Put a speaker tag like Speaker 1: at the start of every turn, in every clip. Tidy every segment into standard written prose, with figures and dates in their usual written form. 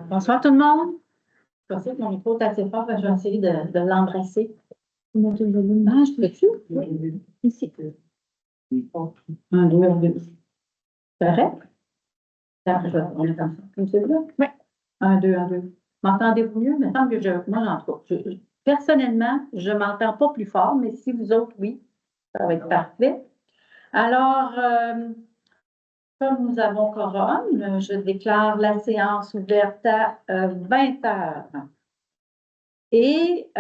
Speaker 1: Bonsoir tout le monde. Je pensais que mon micro est assez fort, je vais essayer de l'embrasser. Je peux-tu? Oui. Ici. 1, 2, 2. C'est correct? On est comme ça. Comme celui-là? Oui. 1, 2, 1, 2. M'entendez-vous mieux? Il me semble que moi, j'en trouve. Personnellement, je ne m'entends pas plus fort, mais si vous autres, oui, ça va être parfait. Alors, comme nous avons quorum, je déclare la séance ouverte à 20 heures. Et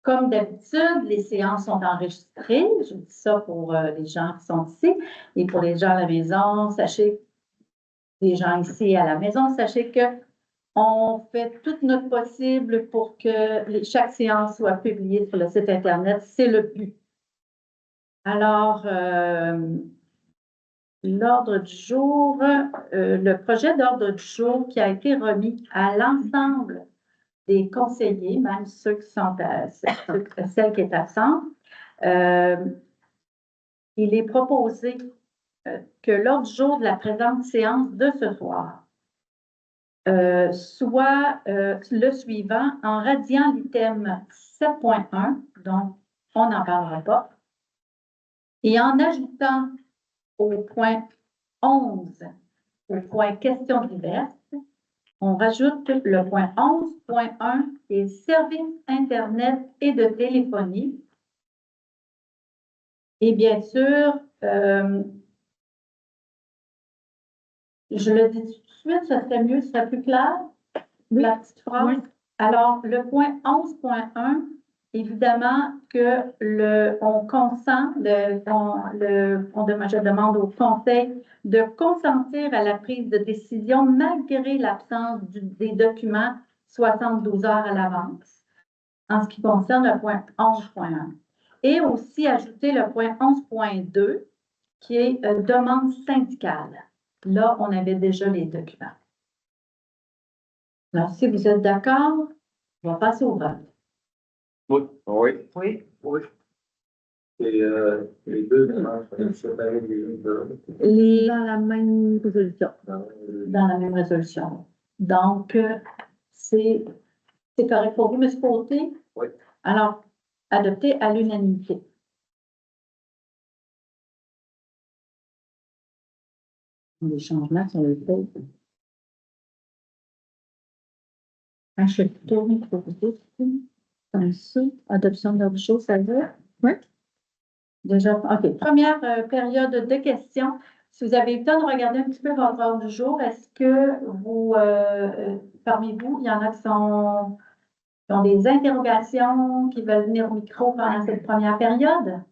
Speaker 1: comme d'habitude, les séances sont enregistrées. Je dis ça pour les gens qui sont ici. Et pour les gens à la maison, sachez, les gens ici à la maison, sachez qu'on fait tout notre possible pour que chaque séance soit publiée sur le site Internet. C'est le but. Alors, l'ordre du jour, le projet d'ordre du jour qui a été remis à l'ensemble des conseillers, même ceux qui sont celle qui est absente, il est proposé que l'ordre du jour de la présente séance de ce soir soit le suivant, en radiant l'item 7.1, donc on n'en parlera pas, et en ajoutant au point 11, au point questions diverses, on rajoute le point 11.1 qui est services Internet et de téléphonie. Et bien sûr, je le dis tout de suite, ça serait mieux, ça serait plus clair, oui. La petite phrase. Oui. Alors, le point 11.1, évidemment que on consent, je demande au Conseil de consentir à la prise de décision malgré l'absence des documents 72 heures à l'avance, en ce qui concerne le point 11.1. Et aussi ajouter le point 11.2, qui est demande syndicale. Là, on avait déjà les documents. Alors, si vous êtes d'accord, on va passer au vote.
Speaker 2: Oui. Oui.
Speaker 1: Oui.
Speaker 2: Oui. Et les deux demandes sont séparées
Speaker 1: dans la même résolution. Dans la même résolution. Donc, c'est correct pour vous, M. Côté?
Speaker 2: Oui.
Speaker 1: Alors, adopté à l'unanimité. Les changements sur le fait. Je tourne pour vous. Comme ça, adoption de l'ordre du jour, ça va? Oui. Déjà, OK. Première période de questions. Si vous avez eu le temps de regarder un petit peu votre ordre du jour, est-ce que vous, parmi vous, il y en a qui ont des interrogations, qui veulent venir au micro pendant cette première période?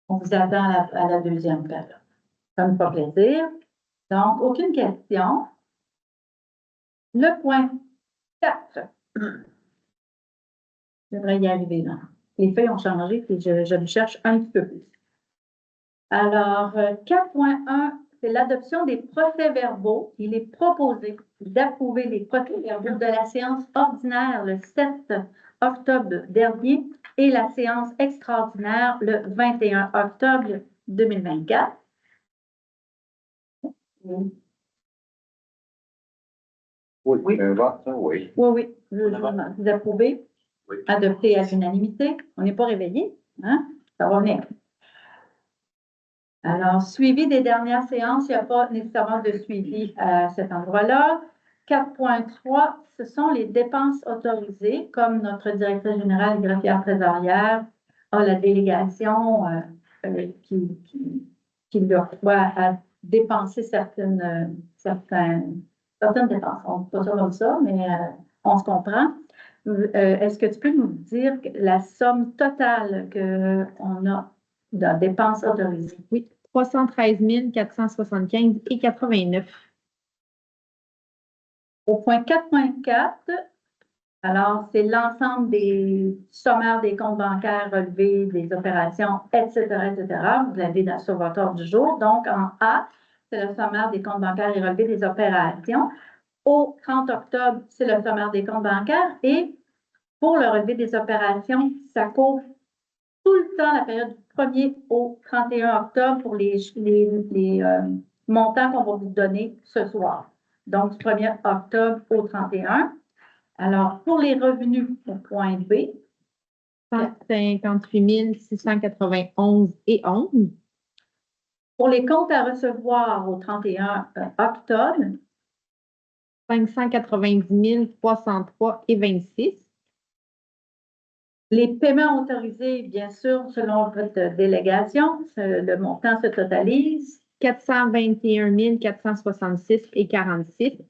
Speaker 1: On vous attend à la deuxième période. Ça me fait plaisir. Donc, aucune question. Le point 4. Je devrais y arriver là. Les feuilles ont changé, puis je le cherche un petit peu plus. Alors, 4.1, c'est l'adoption des procès-verbaux. Il est proposé d'approuver les procès-verbaux de la séance ordinaire le 7 octobre dernier et la séance extraordinaire le 21 octobre 2024.
Speaker 2: Oui. Oui. Oui. Oui.
Speaker 1: Oui. Vous approuvez?
Speaker 2: Oui.
Speaker 1: Adopté à l'unanimité. On n'est pas réveillé, hein? Ça va venir. Alors, suivi des dernières séances, il n'y a pas nécessairement de suivi à cet endroit-là. 4.3, ce sont les dépenses autorisées, comme notre directrice générale, greffière trésorière, a la délégation qui leur doit à dépenser certaines dépenses. On ne dit pas ça comme ça, mais on se comprend. Est-ce que tu peux nous dire la somme totale qu'on a de dépenses autorisées?
Speaker 3: Oui, 313 475 et 89.
Speaker 1: Au point 4.4, alors c'est l'ensemble des sommaires des comptes bancaires relevés, des opérations, etc., etc. Vous l'avez sur votre ordre du jour. Donc, en A, c'est le sommaire des comptes bancaires et relevés des opérations. Au 30 octobre, c'est le sommaire des comptes bancaires. Et pour le relevé des opérations, ça couvre tout le temps la période du 1er au 31 octobre pour les montants qu'on va vous donner ce soir. Donc, du 1er octobre au 31. Alors, pour les revenus, au point B,
Speaker 3: 158 691 et 11.
Speaker 1: pour les comptes à recevoir au 31 octobre,
Speaker 3: 590 303 et 26.
Speaker 1: les paiements autorisés, bien sûr, selon votre délégation, le montant se totalise.
Speaker 3: 421 466 et 46.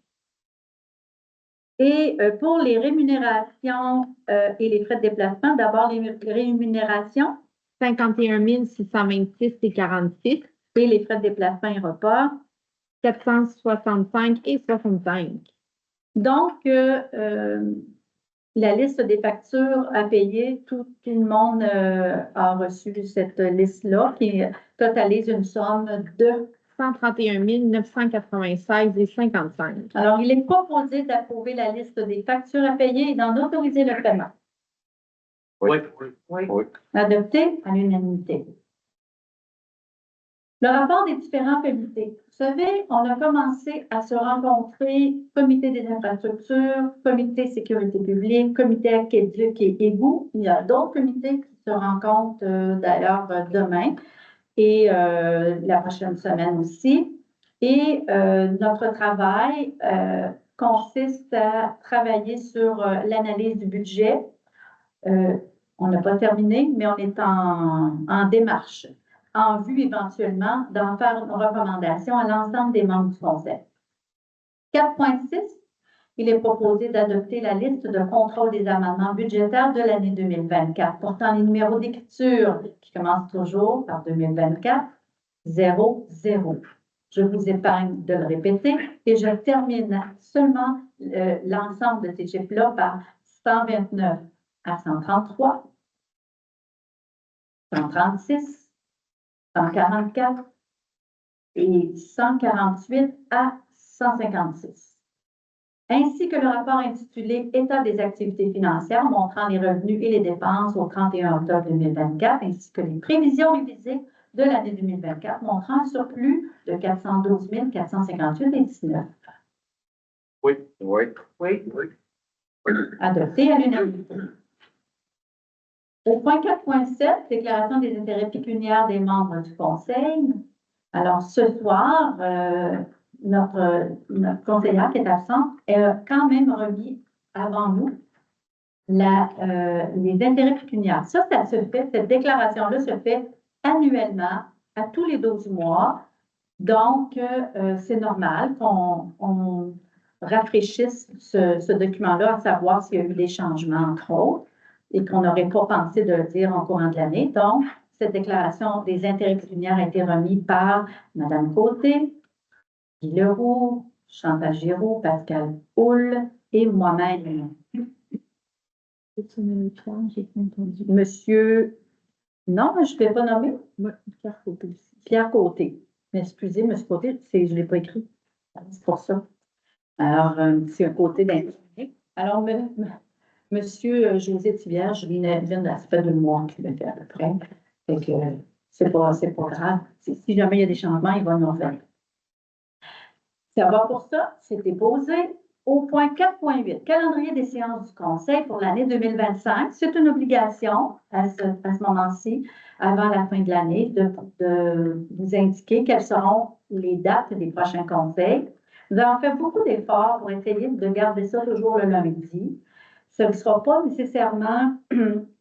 Speaker 1: Et pour les rémunérations et les frais de déplacement, d'abord les rémunérations
Speaker 3: 51 626 et 46.
Speaker 1: et les frais de déplacement et repas.
Speaker 3: 465 et 65.
Speaker 1: Donc, la liste des factures à payer, tout le monde a reçu cette liste-là qui totalise une somme de
Speaker 3: 131 996 et 55.
Speaker 1: Alors, il est proposé d'approuver la liste des factures à payer et d'en autoriser le paiement.
Speaker 2: Oui.
Speaker 1: Adopté à l'unanimité. Le rapport des différents comités. Vous savez, on a commencé à se rencontrer, comité des infrastructures, comité sécurité publique, comité aqueduc et égouts. Il y a d'autres comités qui se rencontrent d'ailleurs demain et la prochaine semaine aussi. Et notre travail consiste à travailler sur l'analyse du budget. On n'a pas terminé, mais on est en démarche, en vue éventuellement d'en faire une recommandation à l'ensemble des membres du Conseil. 4.6, il est proposé d'adopter la liste de contrôle des amendements budgétaires de l'année 2024, portant les numéros d'écriture qui commencent toujours par 2024, 00. Je vous épargne de le répéter et je termine seulement l'ensemble de ces chiffres-là par 129 à 133, 136, 144 et 148 à 156. Ainsi que le rapport intitulé « État des activités financières montrant les revenus et les dépenses au 31 octobre 2024 » ainsi que les prévisions révisées de l'année 2024 montrant un surplus de 412 458 et 19.
Speaker 2: Oui.
Speaker 1: Adopté à l'unanimité. Au point 4.7, déclaration des intérêts pécuniaires des membres du Conseil. Alors, ce soir, notre conseillère qui est absente a quand même remis avant nous les intérêts pécuniaires. Ça se fait, cette déclaration-là se fait annuellement, à tous les 12 mois. Donc, c'est normal qu'on rafraîchisse ce document-là, à savoir s'il y a eu des changements, entre autres, et qu'on n'aurait pas pensé de le dire en courant de l'année. Donc, cette déclaration des intérêts pécuniaires a été remise par Mme Côté, Guy Leroux, Chantal Giroux, Pascal Houle et moi-même. Monsieur, non, je ne l'ai pas nommé.
Speaker 3: Pierre Côté aussi.
Speaker 1: Pierre Côté. Mais excusez, monsieur Côté, je ne l'ai pas écrit. C'est pour ça. Alors, c'est un côté d'intérêt. Alors, monsieur José Thivière, je viens ça fait 2 mois qu'il le fait à peu près. Fait que c'est pas grave. Si jamais il y a des changements, il va nous en faire. Ça va pour ça, c'est déposé. Au point 4.8, calendrier des séances du Conseil pour l'année 2025. C'est une obligation à ce moment-ci, avant la fin de l'année, de vous indiquer quelles seront les dates des prochains conseils. Nous avons fait beaucoup d'efforts pour essayer de garder ça toujours le lundi. Ce ne sera pas nécessairement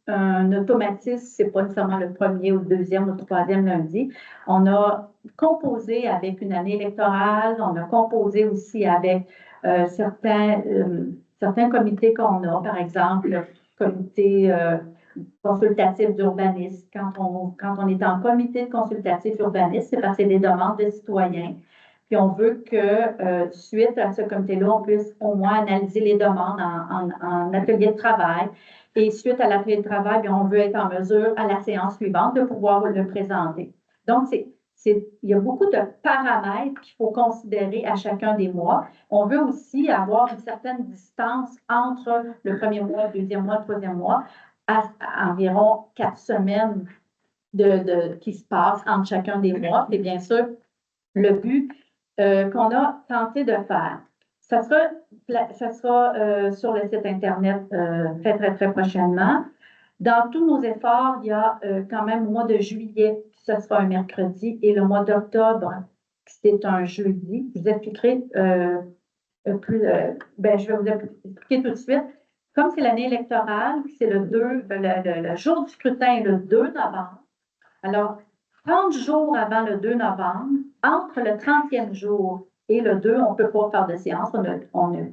Speaker 1: un automatisme, ce n'est pas nécessairement le 1er ou le 2e ou le 3e lundi. On a composé avec une année électorale, on a composé aussi avec certains comités qu'on a, par exemple, le comité consultatif d'urbanisme. Quand on est en comité de consultatif urbaniste, c'est parce que c'est des demandes des citoyens. Puis on veut que, suite à ce comité-là, on puisse au moins analyser les demandes en atelier de travail. Et suite à l'atelier de travail, bien, on veut être en mesure, à la séance suivante, de pouvoir le présenter. Donc, il y a beaucoup de paramètres qu'il faut considérer à chacun des mois. On veut aussi avoir une certaine distance entre le premier mois, le deuxième mois, le troisième mois, à environ 4 semaines qui se passent entre chacun des mois. Et bien sûr, le but qu'on a tenté de faire. Ça sera sur le site Internet très, très, très prochainement. Dans tous nos efforts, il y a quand même le mois de juillet, ce sera un mercredi, et le mois d'octobre, c'est un jeudi. Je vous expliquerai je vais vous expliquer tout de suite. Comme c'est l'année électorale, c'est le jour du scrutin est le 2 novembre. Alors, 30 jours avant le 2 novembre, entre le 30e jour et le 2, on ne peut pas faire de séance. On n'a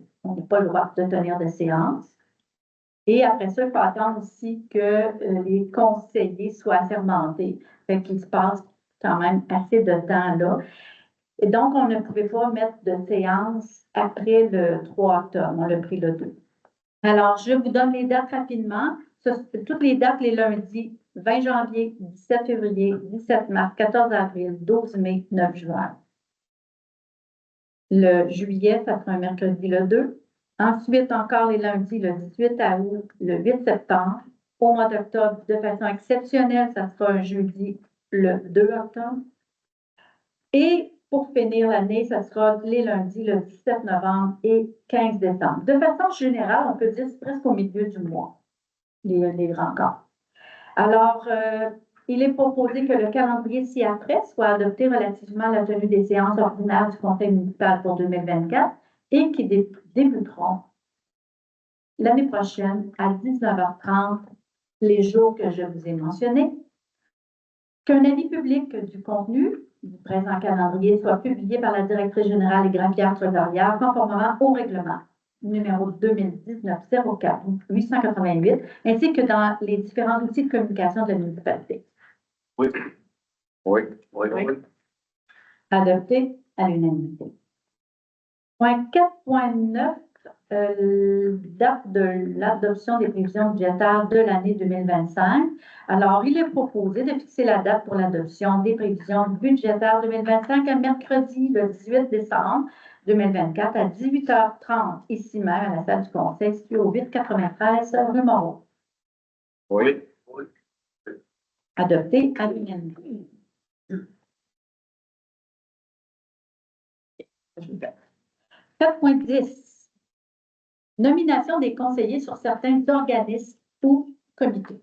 Speaker 1: pas le droit de tenir de séance. Et après ça, il faut attendre aussi que les conseillers soient assermentés. Fait qu'il se passe quand même assez de temps là. Et donc, on ne pouvait pas mettre de séance après le 3 octobre. On l'a pris le 2. Alors, je vous donne les dates rapidement. Toutes les dates, les lundis, 20 janvier, 17 février, 17 mars, 14 avril, 12 mai, 9 juin. Le juillet, ça sera un mercredi le 2. Ensuite, encore les lundis, le 18 août, le 8 septembre. Au mois d'octobre, de façon exceptionnelle, ça sera un jeudi, le 2 octobre. Et pour finir l'année, ça sera les lundis, le 17 novembre et 15 décembre. De façon générale, on peut dire que c'est presque au milieu du mois, les rencontres. Alors, il est proposé que le calendrier ci-après soit adopté relativement à la tenue des séances ordinaires du Conseil municipal pour 2024 et qui débuteront l'année prochaine à 19h30, les jours que je vous ai mentionnés. Qu'un avis public du contenu du présent calendrier soit publié par la directrice générale et graphière trésorière conformément au règlement numéro 2019-04-888, ainsi que dans les différents outils de communication de la municipalité.
Speaker 2: Oui. Oui. Oui. Oui.
Speaker 1: Adopté à l'unanimité. Point 4.9, date de l'adoption des prévisions budgétaires de l'année 2025. Alors, il est proposé de fixer la date pour l'adoption des prévisions budgétaires 2025 à mercredi, le 18 décembre 2024 à 18h30, ici même à la salle du Conseil, située au 893 rue Moreau.
Speaker 2: Oui. Oui.
Speaker 1: Adopté à l'unanimité. 4.10. Nomination des conseillers sur certains organismes ou comités.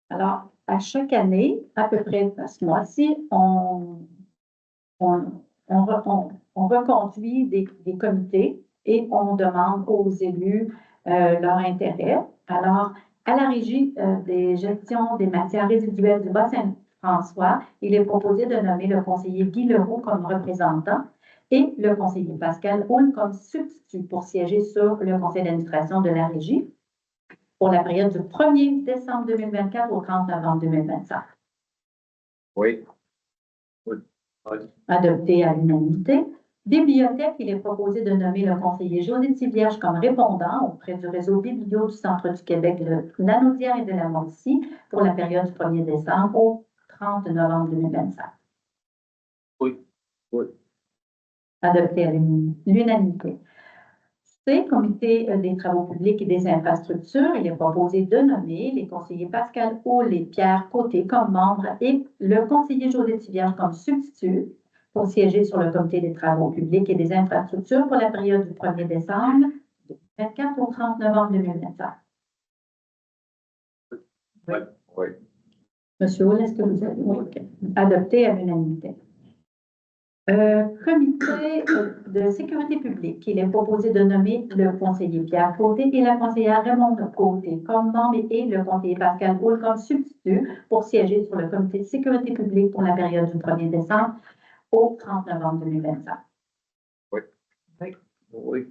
Speaker 1: Alors, à chaque année, à peu près à ce mois-ci, on reconduit des comités et on demande aux élus leur intérêt. Alors, à la régie des gestions des matières résiduelles du Bas-Saint-François, il est proposé de nommer le conseiller Guy Leroux comme représentant et le conseiller Pascal Houle comme substitut pour siéger sur le conseil d'administration de la régie pour la période du 1er décembre 2024 au 30 novembre 2025.
Speaker 2: Oui. Oui. Oui.
Speaker 1: Adopté à l'unanimité. Bibliothèque, il est proposé de nommer le conseiller José Tivierge comme répondant auprès du réseau Biblio du Centre du Québec de Lanaudière et de la Mauricie pour la période du 1er décembre au 30 novembre 2025.
Speaker 2: Oui. Oui.
Speaker 1: Adopté à l'unanimité. C, Comité des travaux publics et des infrastructures, il est proposé de nommer les conseillers Pascal Houle et Pierre Côté comme membres et le conseiller José Tivierge comme substitut pour siéger sur le Comité des travaux publics et des infrastructures pour la période du 1er décembre 2024 au 30 novembre 2025.
Speaker 2: Oui. Oui.
Speaker 1: Monsieur Houle, est-ce que vous êtes adopté à l'unanimité? Comité de sécurité publique, il est proposé de nommer le conseiller Pierre Côté et la conseillère Raymond Côté comme membres et le conseiller Pascal Houle comme substitut pour siéger sur le comité de sécurité publique pour la période du 1er décembre au 30 novembre 2025.
Speaker 2: Oui. Oui. Oui.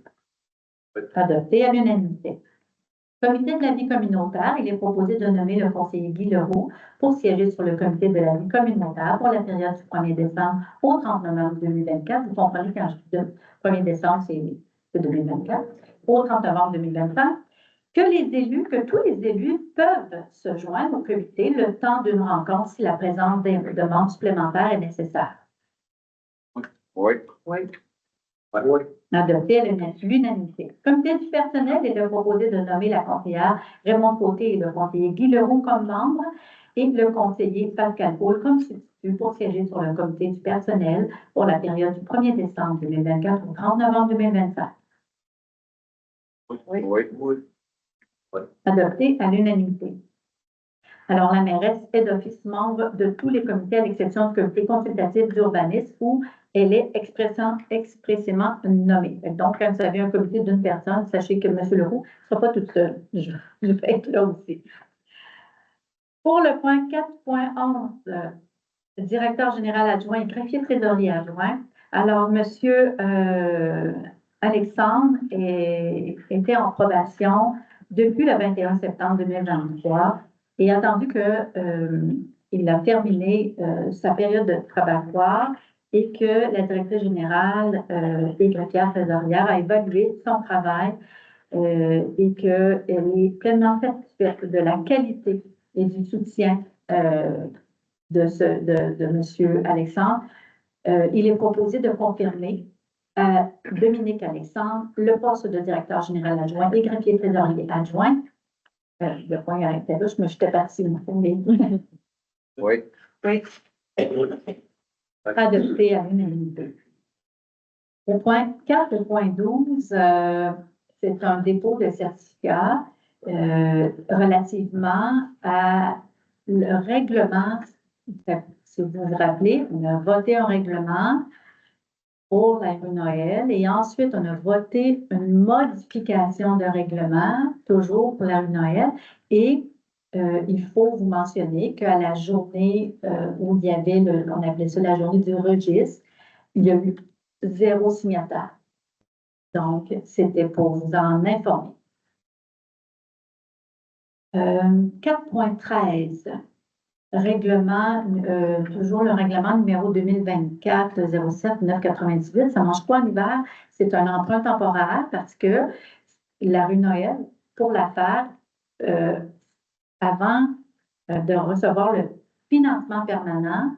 Speaker 1: Adopté à l'unanimité. Comité de la vie communautaire, il est proposé de nommer le conseiller Guy Leroux pour siéger sur le comité de la vie communautaire pour la période du 1er décembre au 30 novembre 2024. Vous comprenez quand je dis 1er décembre, c'est 2024, au 30 novembre 2025. Que tous les élus peuvent se joindre au comité le temps d'une rencontre si la présence des demandes supplémentaires est nécessaire.
Speaker 4: Oui.
Speaker 1: Oui.
Speaker 2: Oui.
Speaker 1: Adopté à l'unanimité. Le comité du personnel est de proposer de nommer la conseillère Raymond Côté et le conseiller Guy Leroux comme membre et le conseiller Pascal Paul comme substitut pour siéger sur le comité du personnel pour la période du 1er décembre 2024 au 30 novembre 2025.
Speaker 4: Oui. Oui.
Speaker 2: Oui.
Speaker 1: Adopté à l'unanimité. Alors, la mairesse est d'office membre de tous les comités, à l'exception du comité consultatif d'urbanisme où elle est expressément nommée. Donc, quand vous avez un comité d'une personne, sachez que M. Leroux ne sera pas toute seule. Je vais être là aussi. Pour le point 4.11, directeur général adjoint et greffier trésorier adjoint. Alors, M. Alexandre était en probation depuis le 21 septembre 2023 et attendu qu'il a terminé sa période de travail et que la directrice générale des greffières trésorières a évalué son travail et qu'elle est pleinement satisfaite de la qualité et du soutien de M. Alexandre. Il est proposé de confirmer à Dominique Alexandre le poste de directeur général adjoint et greffier trésorier adjoint. Le point arrêtait là, j'étais partie.
Speaker 4: Oui.
Speaker 1: Oui. Adopté à l'unanimité. Le point 4.12, c'est un dépôt de certificat relativement à le règlement. Si vous vous rappelez, on a voté un règlement pour la rue Noël et ensuite on a voté une modification de règlement, toujours pour la rue Noël. Et il faut vous mentionner qu'à la journée où il y avait, on appelait ça la journée du registre, il y a eu 0 signataire. Donc, c'était pour vous en informer. 4.13, règlement, toujours le règlement numéro 2024-07-998, ça ne mange pas en hiver, c'est un emprunt temporaire parce que la rue Noël, pour la faire, avant de recevoir le financement permanent,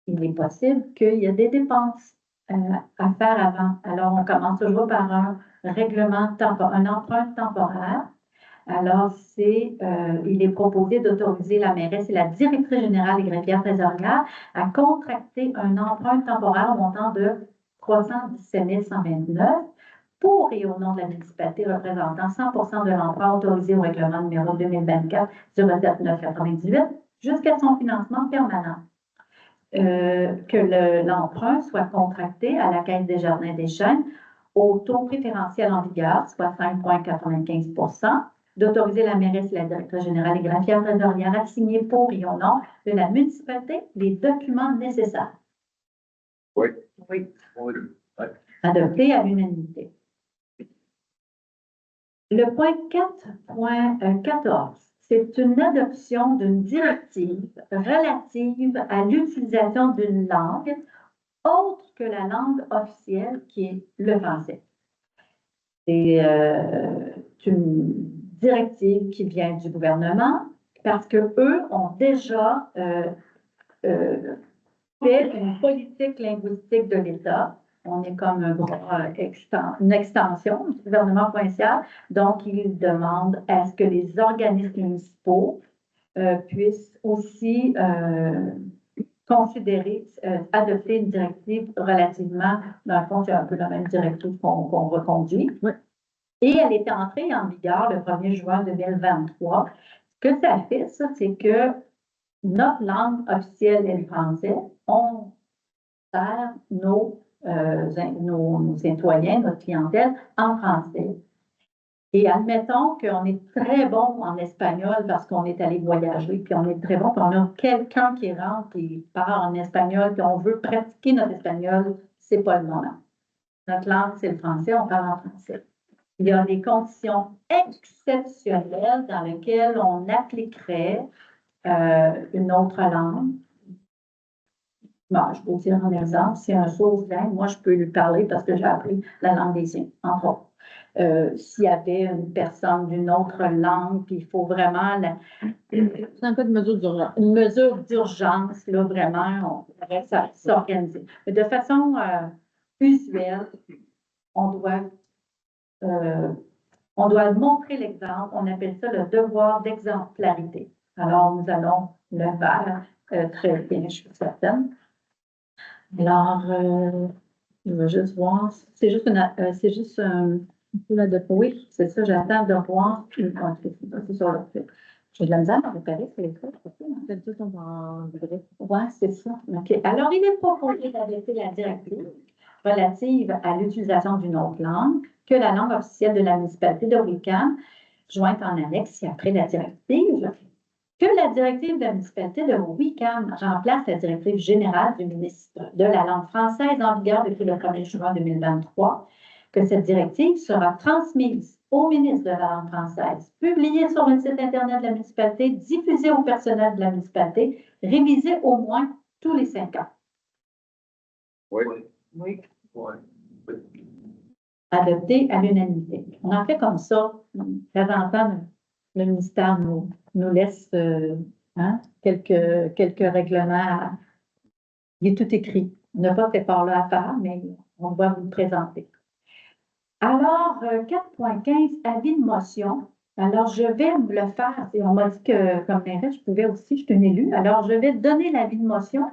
Speaker 1: il est possible qu'il y ait des dépenses à faire avant. Alors, on commence toujours par un règlement temporaire, un emprunt temporaire. Alors, il est proposé d'autoriser la mairesse et la directrice générale des greffières trésorières à contracter un emprunt temporaire au montant de 317 129 pour et au nom de la municipalité représentant 100% de l'emprunt autorisé au règlement numéro 2024-07998 jusqu'à son financement permanent. Que l'emprunt soit contracté à la Caisse des Jardins des Chênes au taux préférentiel en vigueur, soit 5,95 d'autoriser la mairesse et la directrice générale des greffières trésorières à signer pour et au nom de la municipalité les documents nécessaires.
Speaker 4: Oui.
Speaker 1: Oui.
Speaker 2: Oui.
Speaker 1: Adopté à l'unanimité. Le point 4.14. C'est une adoption d'une directive relative à l'utilisation d'une langue autre que la langue officielle qui est le français. C'est une directive qui vient du gouvernement parce qu'eux ont déjà fait une politique linguistique de l'État. On est comme une extension du gouvernement provincial. Donc, ils demandent à ce que les organismes municipaux puissent aussi considérer, adopter une directive relativement, dans le fond, c'est un peu la même directive qu'on reconduit.
Speaker 3: Oui.
Speaker 1: Et elle est entrée en vigueur le 1er juin 2023. Ce que ça fait, ça, c'est que notre langue officielle est le français. On sert nos citoyens, notre clientèle en français. Et admettons qu'on est très bon en espagnol parce qu'on est allé voyager, puis on est très bon, puis on a quelqu'un qui rentre et parle en espagnol, puis on veut pratiquer notre espagnol, c'est pas le moment. Notre langue, c'est le français, on parle en français. Il y a des conditions exceptionnelles dans lesquelles on appliquerait une autre langue. Bon, je peux vous dire un exemple. Si un sourd-langue, moi, je peux lui parler parce que j'ai appris la langue des signes, entre autres. S'il y avait une personne d'une autre langue, puis il faut vraiment
Speaker 3: C'est un cas de mesure d'urgence.
Speaker 1: une mesure d'urgence, là, vraiment, on pourrait s'organiser. Mais de façon usuel. On doit, on doit montrer l'exemple. On appelle ça le devoir d'exemplarité. Alors, nous allons le faire très bien, je suis certaine. Alors, je vais juste voir. C'est juste oui, c'est ça, j'attends de voir. C'est sur le fait. J'ai de la misère à repérer, c'est les trucs.
Speaker 3: C'est tout en vrai.
Speaker 1: Oui, c'est ça. OK. Alors, il est proposé d'adopter la directive relative à l'utilisation d'une autre langue que la langue officielle de la municipalité de Wickham, jointe en annexe après la directive, que la directive de la municipalité de Wickham remplace la directive générale du ministre de la langue française en vigueur depuis le 1er juin 2023, que cette directive sera transmise au ministre de la langue française, publiée sur le site Internet de la municipalité, diffusée au personnel de la municipalité, révisée au moins tous les 5 ans.
Speaker 2: Oui.
Speaker 1: Oui.
Speaker 2: Oui.
Speaker 1: Adoptée à l'unanimité. On en fait comme ça. De temps en temps, le ministère nous laisse quelques règlements. Il est tout écrit. On n'a pas cet effort-là à faire, mais on va vous le présenter. Alors, 4.15, avis de motion. Alors, je vais vous le faire. Et on m'a dit que, comme mairesse, je pouvais aussi, je suis une élue. Alors, je vais donner l'avis de motion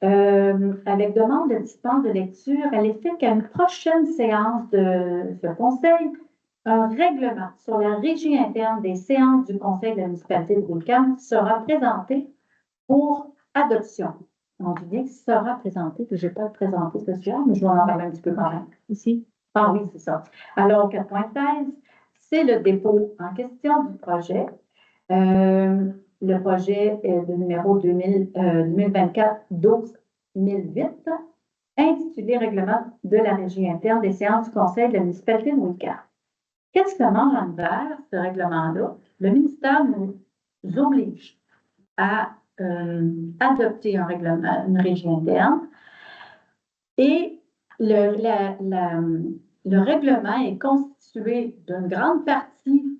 Speaker 1: avec demande de dispense de lecture à l'effet qu'à une prochaine séance de ce conseil, un règlement sur la régie interne des séances du conseil de la municipalité de Wickham sera présenté pour adoption. On dit bien qu'il sera présenté, que je n'ai pas le présenté ce soir, mais je vais en parler un petit peu quand même. Ici. Ah oui, c'est ça. Alors, 4.16, c'est le dépôt en question du projet. Le projet est de numéro 2024-12-1008, intitulé Règlement de la régie interne des séances du conseil de la municipalité de Wickham. Qu'est-ce que demande l'envers, ce règlement-là? Le ministère nous oblige à adopter un règlement, une régie interne. Et le règlement est constitué d'une grande partie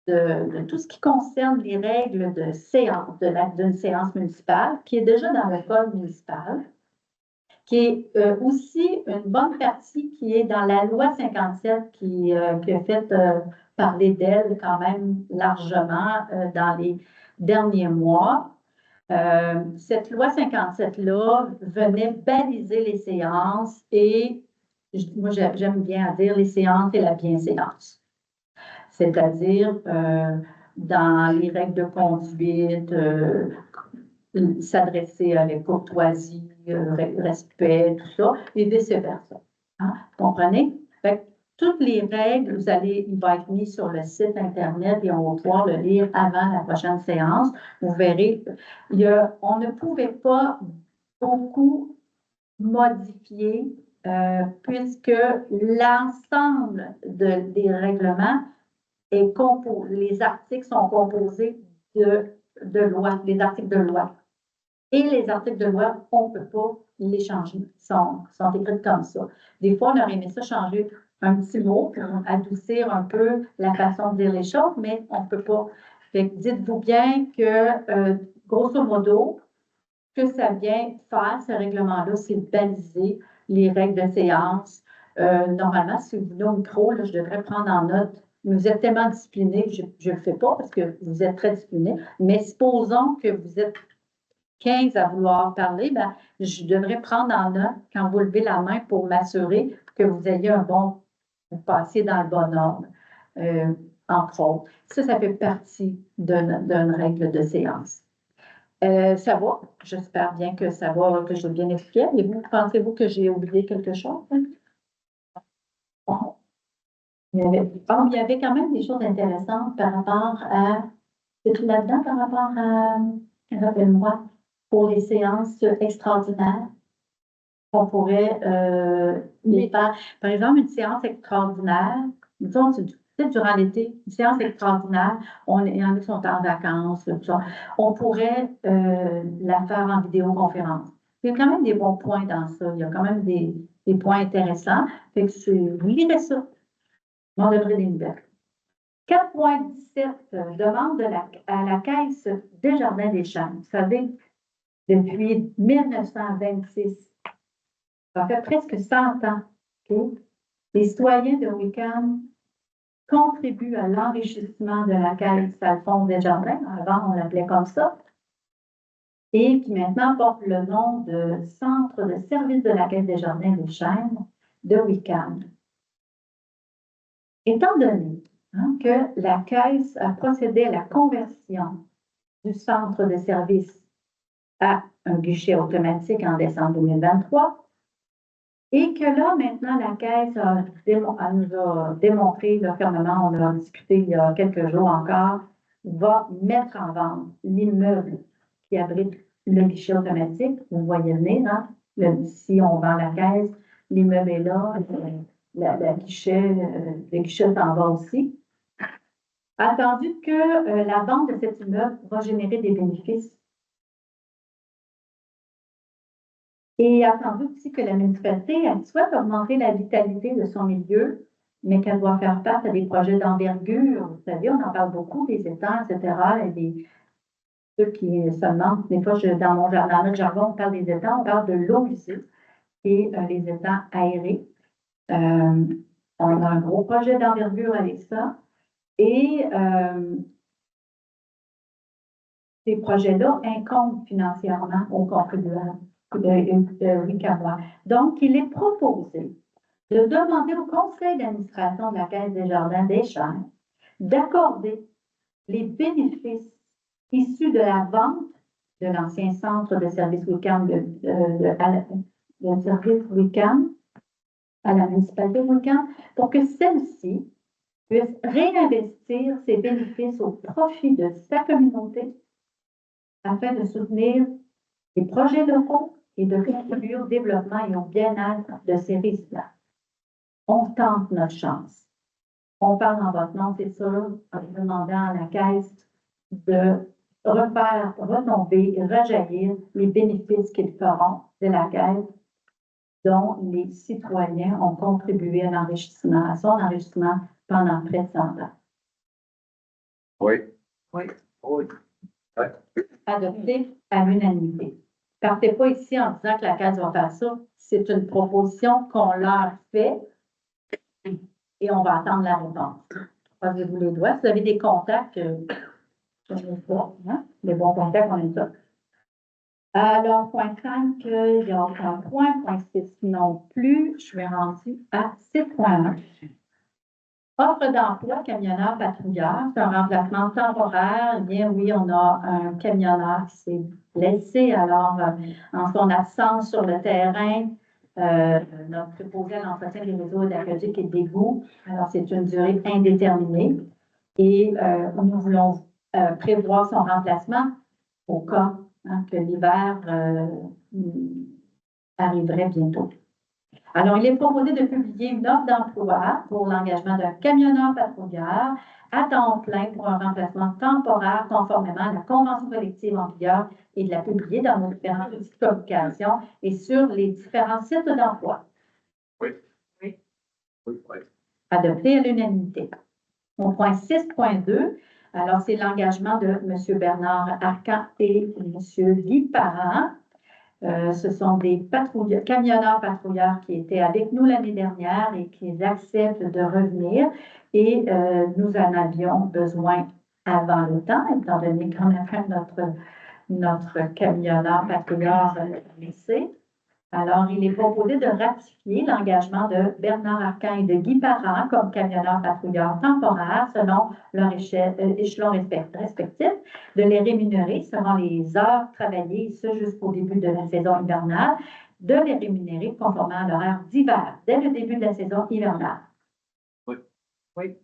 Speaker 1: de tout ce qui concerne les règles de séance, d'une séance municipale, qui est déjà dans le code municipal, qui est aussi une bonne partie qui est dans la loi 57 qui a fait parler d'elle quand même largement dans les derniers mois. Cette loi 57-là venait baliser les séances et moi j'aime bien dire les séances et la bienséance. C'est-à-dire dans les règles de conduite, s'adresser avec courtoisie, respect, tout ça, et vice-versa. Hein? Comprenez? Fait que toutes les règles, il va être mis sur le site Internet et on va pouvoir le lire avant la prochaine séance. Vous verrez, on ne pouvait pas beaucoup modifier puisque l'ensemble des règlements les articles sont composés de lois, des articles de loi. Et les articles de loi, on ne peut pas les changer. Ils sont écrits comme ça. Des fois, on aurait aimé ça changer un petit mot pour adoucir un peu la façon de dire les choses, mais on ne peut pas. Fait que dites-vous bien que, grosso modo, ce que ça vient faire, ce règlement-là, c'est baliser les règles de séance. Normalement, si vous voulez au micro, là, je devrais prendre en note. Vous êtes tellement discipliné que je ne le fais pas parce que vous êtes très discipliné. Mais supposons que vous êtes 15 à vouloir parler, ben, je devrais prendre en note quand vous levez la main pour m'assurer que vous ayez vous passiez dans le bon ordre, entre autres. Ça fait partie d'une règle de séance. Ça va. J'espère bien que ça va, que je l'ai bien expliqué. Et vous, pensez-vous que j'ai oublié quelque chose? Bon. Il y avait quand même des choses intéressantes par rapport à. C'est-tu là-dedans par rapport à. Rappelle-moi, pour les séances extraordinaires, on pourrait les faire. Par exemple, une séance extraordinaire, disons, durant l'été, une séance extraordinaire, il y en a qui sont en vacances, on pourrait la faire en vidéoconférence. Il y a quand même des bons points dans ça. Il y a quand même des points intéressants. Fait que vous lirez ça. On devrait des nouvelles. 4.17, demande à la Caisse Desjardins des Champs. Vous savez, depuis 1926, Ça fait presque 100 ans que les citoyens de Wickham contribuent à l'enrichissement de la caisse Alphonse Desjardins, avant on l'appelait comme ça, et qui maintenant porte le nom de Centre de service de la Caisse Desjardins des Chênes de Wickham. Étant donné que la Caisse a procédé à la conversion du centre de service à un guichet automatique en décembre 2023, et que là, maintenant, la Caisse nous a démontré, le fermement, on a discuté il y a quelques jours encore, va mettre en vente l'immeuble qui abrite le guichet automatique. Vous voyez venir, hein? Si on vend la Caisse, l'immeuble est là, le guichet s'en va aussi. Attendu que la vente de cet immeuble va générer des bénéfices. Et attendu aussi que la municipalité elle souhaite augmenter la vitalité de son milieu, mais qu'elle doit faire face à des projets d'envergure. Vous savez, on en parle beaucoup, des étangs, etc. Et ceux qui se demandent, des fois, dans notre jargon, on parle des étangs, on parle de l'eau usée et les étangs aérés. On a un gros projet d'envergure avec ça. Et ces projets-là incombent financièrement aux contribuables de Wickham. Donc, il est proposé de demander au conseil d'administration de la Caisse Desjardins des Chênes d'accorder les bénéfices issus de la vente de l'ancien centre de service Wickham de service Wickham à la municipalité de Wickham pour que celle-ci puisse réinvestir ses bénéfices au profit de sa communauté afin de soutenir les projets locaux et de contribuer au développement et au bien-être de ses résidents. On tente notre chance. On parle en votre nom, c'est sûr, en demandant à la Caisse de refaire, retomber, rejaillir les bénéfices qu'ils feront de la Caisse dont les citoyens ont contribué à son enrichissement pendant près de 100 ans.
Speaker 2: Oui.
Speaker 3: Oui.
Speaker 2: Oui.
Speaker 1: Adopté à l'unanimité. Partez pas ici en disant que la Caisse va faire ça. C'est une proposition qu'on leur fait et on va attendre la réponse. Croisez-vous les doigts. Si vous avez des contacts, je ne sais pas, hein? Les bons contacts, on est ça. Alors, point 5, il n'y a aucun point. Point 6 non plus. Je suis rendue à 6.1. Offre d'emploi camionneur patrouilleur, c'est un remplacement temporaire. Eh bien, oui, on a un camionneur qui s'est blessé. Alors, en son absence sur le terrain, notre préposé à l'entretien des réseaux aquatiques et d'égouts. Alors, c'est une durée indéterminée. Et nous voulons prévoir son remplacement au cas que l'hiver arriverait bientôt. Alors, il est proposé de publier une offre d'emploi pour l'engagement d'un camionneur patrouilleur à temps plein pour un remplacement temporaire conformément à la convention collective en vigueur et de la publier dans nos différents outils de communication et sur les différents sites d'emploi.
Speaker 2: Oui.
Speaker 1: Adopté à l'unanimité. Au point 6.2, alors c'est l'engagement de M. Bernard Arcan et M. Guy Parent. Ce sont des camionneurs patrouilleurs qui étaient avec nous l'année dernière et qui acceptent de revenir. Et nous en avions besoin avant le temps, étant donné qu'on avait notre camionneur patrouilleur blessé. Alors, il est proposé de ratifier l'engagement de Bernard Arcan et de Guy Parent comme camionneurs patrouilleurs temporaires selon leur échelon respectif, de les rémunérer selon les heures travaillées, ce jusqu'au début de la saison hivernale, de les rémunérer conformément à l'horaire d'hiver, dès le début de la saison hivernale.
Speaker 2: Oui.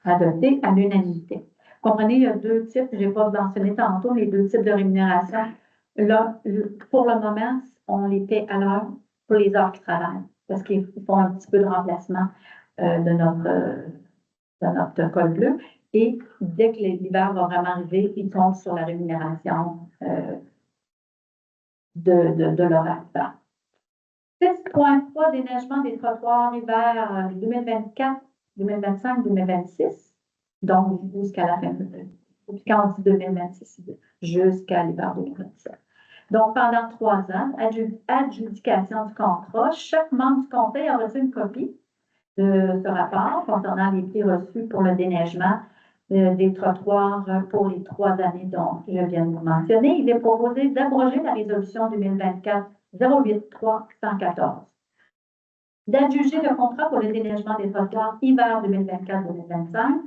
Speaker 1: Adopté à l'unanimité. Comprenez, il y a deux types, je n'ai pas mentionné tantôt, les deux types de rémunération. Là, pour le moment, on les paie à l'heure pour les heures qu'ils travaillent, parce qu'ils font un petit peu de remplacement de notre col bleu. Et dès que l'hiver va vraiment arriver, ils tombent sur la rémunération de leur acteur. 6.3, déneigement des trottoirs hiver 2024, 2025, 2026. Donc, jusqu'à la fin, quand on dit 2026, jusqu'à l'hiver 2027. Donc, pendant 3 ans, adjudication du contrat, chaque membre du conseil a reçu une copie de ce rapport concernant les prix reçus pour le déneigement des trottoirs pour les 3 années dont je viens de vous mentionner. Il est proposé d'abroger la résolution 2024-083-114, d'adjuger le contrat pour le déneigement des trottoirs hiver 2024-2025,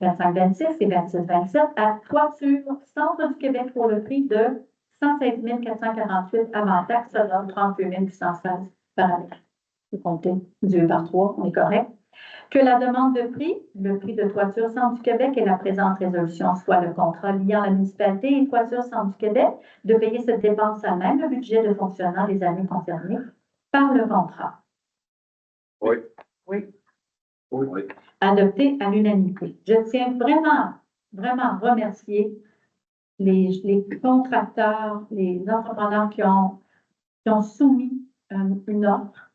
Speaker 1: 25-26 et 26-27 à Toiture, Centre du Québec pour le prix de 116 448 avant taxe, ça donne 38 816 par année. C'est compté divisé par 3, on est correct. Que la demande de prix, le prix de Toiture Centre du Québec et la présente résolution, soit le contrat liant la municipalité et Toiture Centre du Québec, de payer cette dépense à même le budget de fonctionnement des années concernées par le contrat.
Speaker 2: Oui.
Speaker 3: Oui.
Speaker 2: Oui.
Speaker 1: Adopté à l'unanimité. Je tiens vraiment à remercier les contracteurs, les entrepreneurs qui ont soumis une offre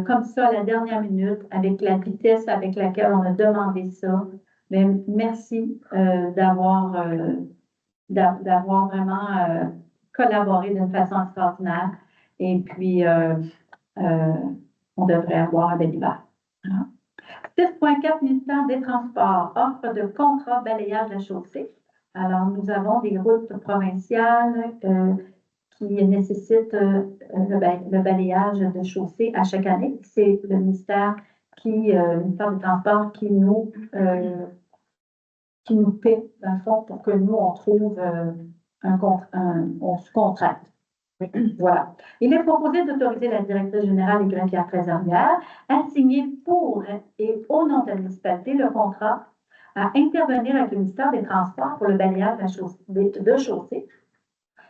Speaker 1: comme ça à la dernière minute, avec la vitesse avec laquelle on a demandé ça. Mais merci d'avoir vraiment collaboré d'une façon extraordinaire. Et puis, on devrait avoir un bel hiver. 6.4, ministère des Transports, offre de contrat balayage de la chaussée. Alors, nous avons des routes provinciales qui nécessitent le balayage de chaussée à chaque année. C'est le ministère des Transports qui nous paie, dans le fond, pour que nous, on trouve on se contracte. Voilà. Il est proposé d'autoriser la directrice générale et greffière trésorière à signer pour et au nom de la municipalité le contrat à intervenir avec le ministère des Transports pour le balayage de chaussée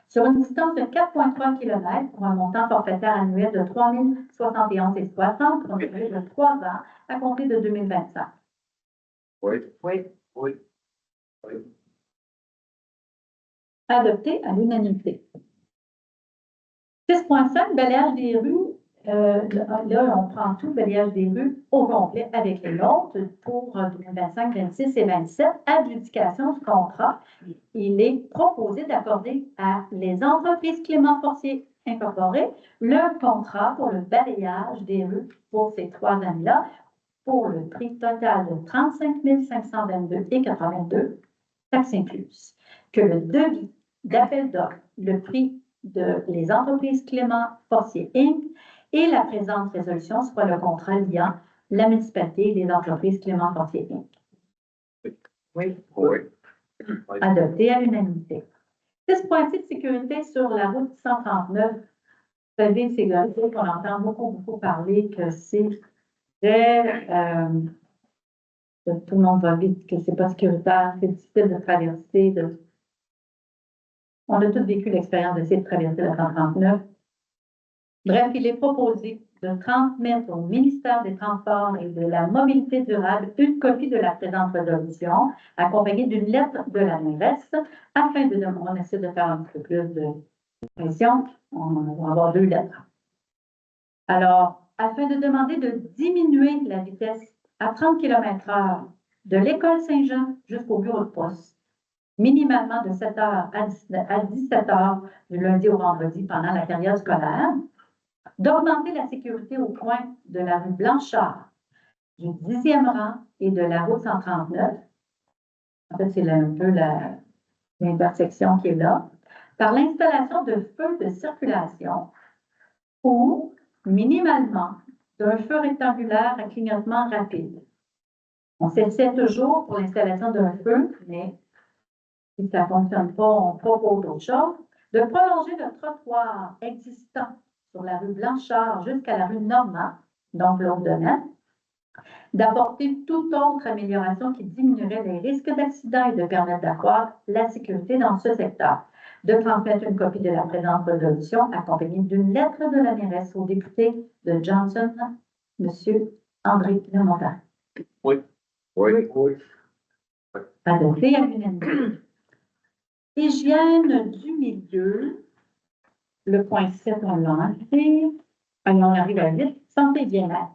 Speaker 1: sur une distance de 4,3 km pour un montant forfaitaire annuel de 3 071,60 pour une durée de 3 ans à compter de 2025.
Speaker 2: Oui.
Speaker 3: Oui.
Speaker 2: Oui. Oui.
Speaker 1: Adopté à l'unanimité. 6.5, balayage des rues. Là, on prend tout, balayage des rues au complet avec les notes pour 2025, 26 et 27. Adjudication du contrat. Il est proposé d'accorder à les entreprises Clément Fortier Incorporées le contrat pour le balayage des rues pour ces 3 années-là pour le prix total de 35 522,82, taxes incluses. Que le devis d'appel d'offres, le prix de les entreprises Clément Fortier Inc. et la présente résolution soit le contrat liant la municipalité et les entreprises Clément Fortier Inc.
Speaker 3: Oui.
Speaker 2: Oui.
Speaker 1: Adopté à l'unanimité. 6.6, sécurité sur la route 139. Vous savez, c'est la route qu'on entend beaucoup parler, que c'est très, que tout le monde va vite, que c'est pas sécuritaire, c'est difficile de traverser. On a tous vécu l'expérience d'essayer de traverser la 139. Bref, il est proposé de transmettre au ministère des Transports et de la Mobilité durable une copie de la présente résolution, accompagnée d'une lettre de la mairesse, afin de on essaie de faire un petit peu plus de pression. On va avoir 2 lettres. Alors, afin de demander de diminuer la vitesse à 30 km/h de l'école Saint-Jean jusqu'au bureau de poste, minimalement de 7 h à 17 h du lundi au vendredi pendant la période scolaire, d'augmenter la sécurité au coin de la rue Blanchard, du 10e rang et de la route 139. En fait, c'est un peu l'intersection qui est là, par l'installation de feux de circulation ou, minimalement, d'un feu rectangulaire à clignotement rapide. On sait 7 jours pour l'installation d'un feu, mais si ça ne fonctionne pas, on propose autre chose. De prolonger le trottoir existant sur la rue Blanchard jusqu'à la rue Normand, donc l'autre domaine, d'apporter toute autre amélioration qui diminuerait les risques d'accident et de permettre d'accroître la sécurité dans ce secteur. De transmettre une copie de la présente résolution accompagnée d'une lettre de la mairesse au député de Johnson, M. André Lemontagne.
Speaker 2: Oui. Oui. Oui.
Speaker 1: Adopté à l'unanimité. Hygiène du milieu. Le point 7, on l'a enlevé. On arrive à 8. Santé et bien-être.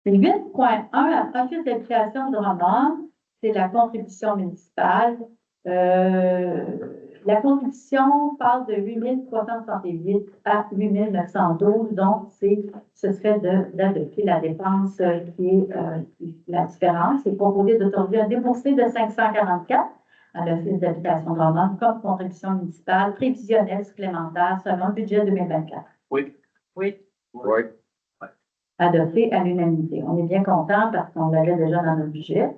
Speaker 1: 8.1, à profit d'habitation de Drummond, c'est la contribution municipale. la contribution passe de 8 368 à 8 912, donc ce serait d'adopter la dépense qui est la différence. C'est proposé d'autoriser un déboursé de 544 à l'Office d'habitation de Drummond comme contribution municipale prévisionnelle supplémentaire selon le budget 2024.
Speaker 2: Oui.
Speaker 3: Oui.
Speaker 2: Oui.
Speaker 1: Adopté à l'unanimité. On est bien content parce qu'on l'avait déjà dans notre budget.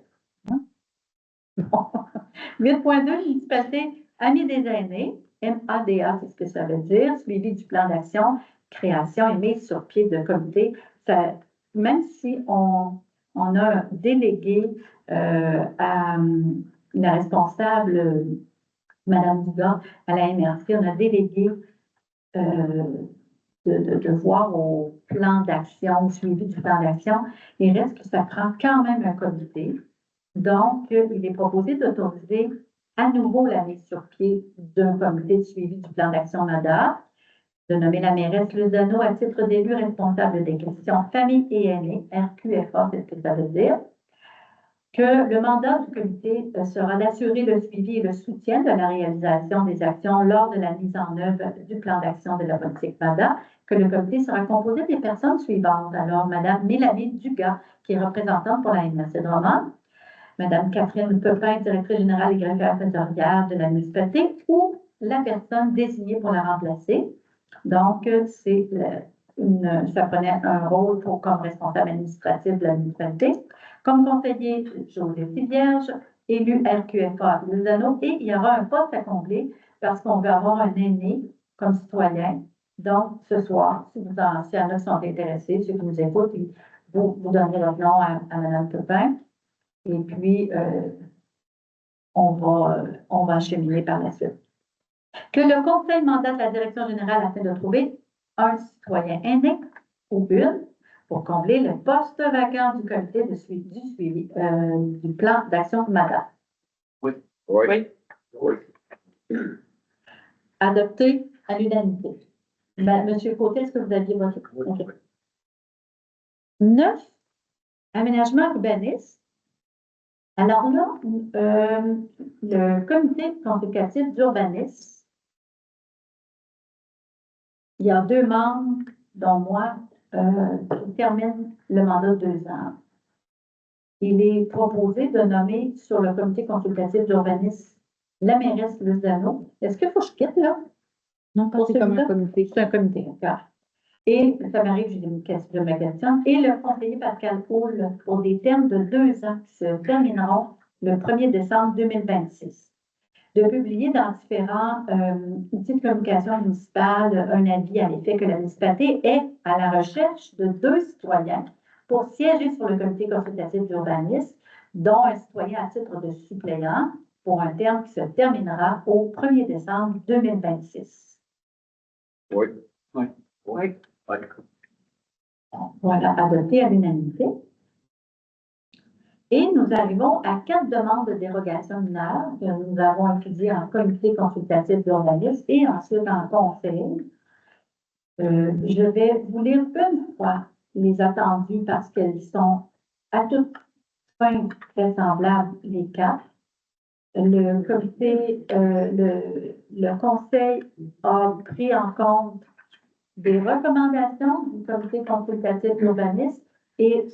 Speaker 1: 8.2, municipalité Amis des aînés, MADA, c'est ce que ça veut dire, suivi du plan d'action, création et mise sur pied de comité. Même si on a un délégué à la responsable, Mme Dugas, à la MRC, on a délégué de voir au plan d'action, au suivi du plan d'action. Il reste que ça prend quand même un comité. Donc, il est proposé d'autoriser à nouveau la mise sur pied d'un comité de suivi du plan d'action MADA, de nommer la mairesse Luzano à titre d'élu responsable des questions famille et aînés, RQFA, c'est ce que ça veut dire, que le mandat du comité sera d'assurer le suivi et le soutien de la réalisation des actions lors de la mise en œuvre du plan d'action de la politique MADA, que le comité sera composé des personnes suivantes. Alors, Mme Mélanie Dugas, qui est représentante pour la MRC Drummond, Mme Catherine Pepin, directrice générale et greffière trésorière de la municipalité, ou la personne désignée pour la remplacer. Donc, ça prenait un rôle comme responsable administratif de la municipalité. Comme conseiller, José Vierge, élu RQFA à Luzano, et il y aura un poste à combler parce qu'on veut avoir un aîné comme citoyen. Donc, ce soir, s'il y en a qui sont intéressés, ceux qui nous écoutent, vous donnerez leur nom à Mme Pepin. Et puis, on va acheminer par la suite. Que le conseil mandate la direction générale afin de trouver un citoyen aîné ou une pour combler le poste vacant du comité du suivi du plan d'action MADA.
Speaker 2: Oui.
Speaker 3: Oui.
Speaker 2: Oui.
Speaker 1: Adopté à l'unanimité. Monsieur Côté, est-ce que vous aviez voté?
Speaker 2: Oui.
Speaker 1: Okay. 9. Aménagement urbaniste. Alors là, le comité consultatif d'urbanisme, il y a 2 membres, dont moi, qui terminent le mandat de 2 ans. Il est proposé de nommer sur le comité consultatif d'urbanisme la mairesse Luzano. Est-ce qu'il faut que je quitte là?
Speaker 4: Non, pas c'est comme un comité.
Speaker 1: C'est un comité, d'accord. Et ça m'arrive, j'ai ma question. Et le conseiller Pascal Poul pour des termes de 2 ans qui se termineront le 1er décembre 2026. De publier dans différents outils de communication municipale un avis à l'effet que la municipalité est à la recherche de 2 citoyens pour siéger sur le comité consultatif d'urbanisme, dont un citoyen à titre de suppléant pour un terme qui se terminera au 1er décembre 2026.
Speaker 2: Oui.
Speaker 3: Oui.
Speaker 2: Oui.
Speaker 1: Voilà, adopté à l'unanimité. Et nous arrivons à 4 demandes de dérogation mineure que nous avons étudiées en comité consultatif d'urbanisme et ensuite en conseil. Je vais vous lire une fois les attendues parce qu'elles sont à toute fin très semblables, les 4. Le comité, le conseil a pris en compte des recommandations du comité consultatif d'urbanisme et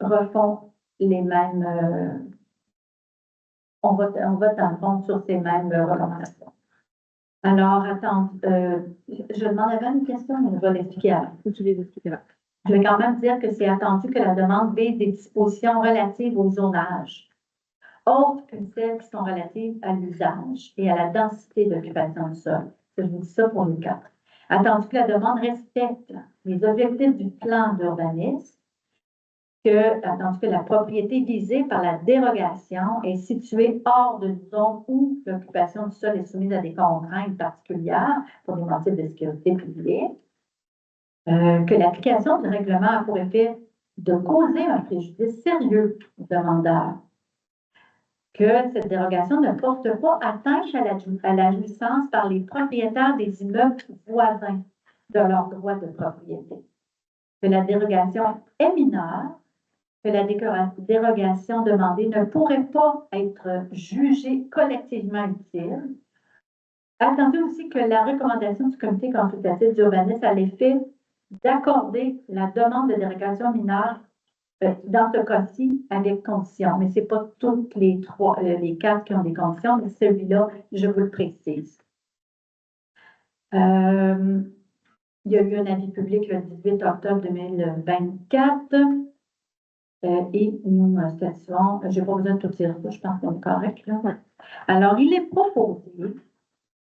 Speaker 1: refont les mêmes, on vote dans le fond sur ces mêmes recommandations. Alors, attends, je demandais une question, mais je vais l'expliquer avant.
Speaker 4: Tu les expliquer là.
Speaker 1: Je vais quand même dire que c'est attendu que la demande vise des dispositions relatives au zonage, autres que celles qui sont relatives à l'usage et à la densité d'occupation du sol. Je vous dis ça pour les 4. Attendu que la demande respecte les objectifs du plan d'urbanisme, attendu que la propriété visée par la dérogation est située hors de zone où l'occupation du sol est soumise à des contraintes particulières pour des motifs de sécurité publique, que l'application du règlement a pour effet de causer un préjudice sérieux au demandeur, que cette dérogation ne porte pas atteinte à la jouissance par les propriétaires des immeubles voisins de leur droit de propriété, que la dérogation est mineure, que la dérogation demandée ne pourrait pas être jugée collectivement utile, Attendez aussi que la recommandation du comité consultatif d'urbanisme a l'effet d'accorder la demande de dérogation mineure dans ce cas-ci avec conditions. Mais ce n'est pas toutes les quatre qui ont des conditions, mais celui-là, je vous le précise. Il y a eu un avis public le 18 octobre 2024 et nous statuons, je n'ai pas besoin de tout dire ça, je pense qu'on est correct. Là. Alors, il est proposé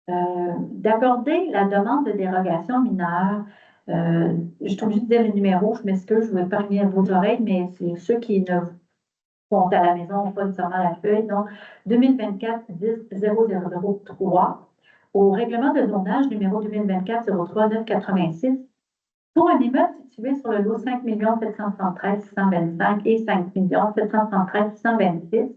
Speaker 1: d'accorder la demande de dérogation mineure. Je suis obligée de dire le numéro, je m'excuse, je vous épargne vos oreilles, mais c'est ceux qui ne sont à la maison n'ont pas nécessairement la feuille. Donc, 2024-10-0003 au règlement de zonage numéro 2024-03-986 pour un immeuble situé sur le lot 5 773 625 et 5 773 626,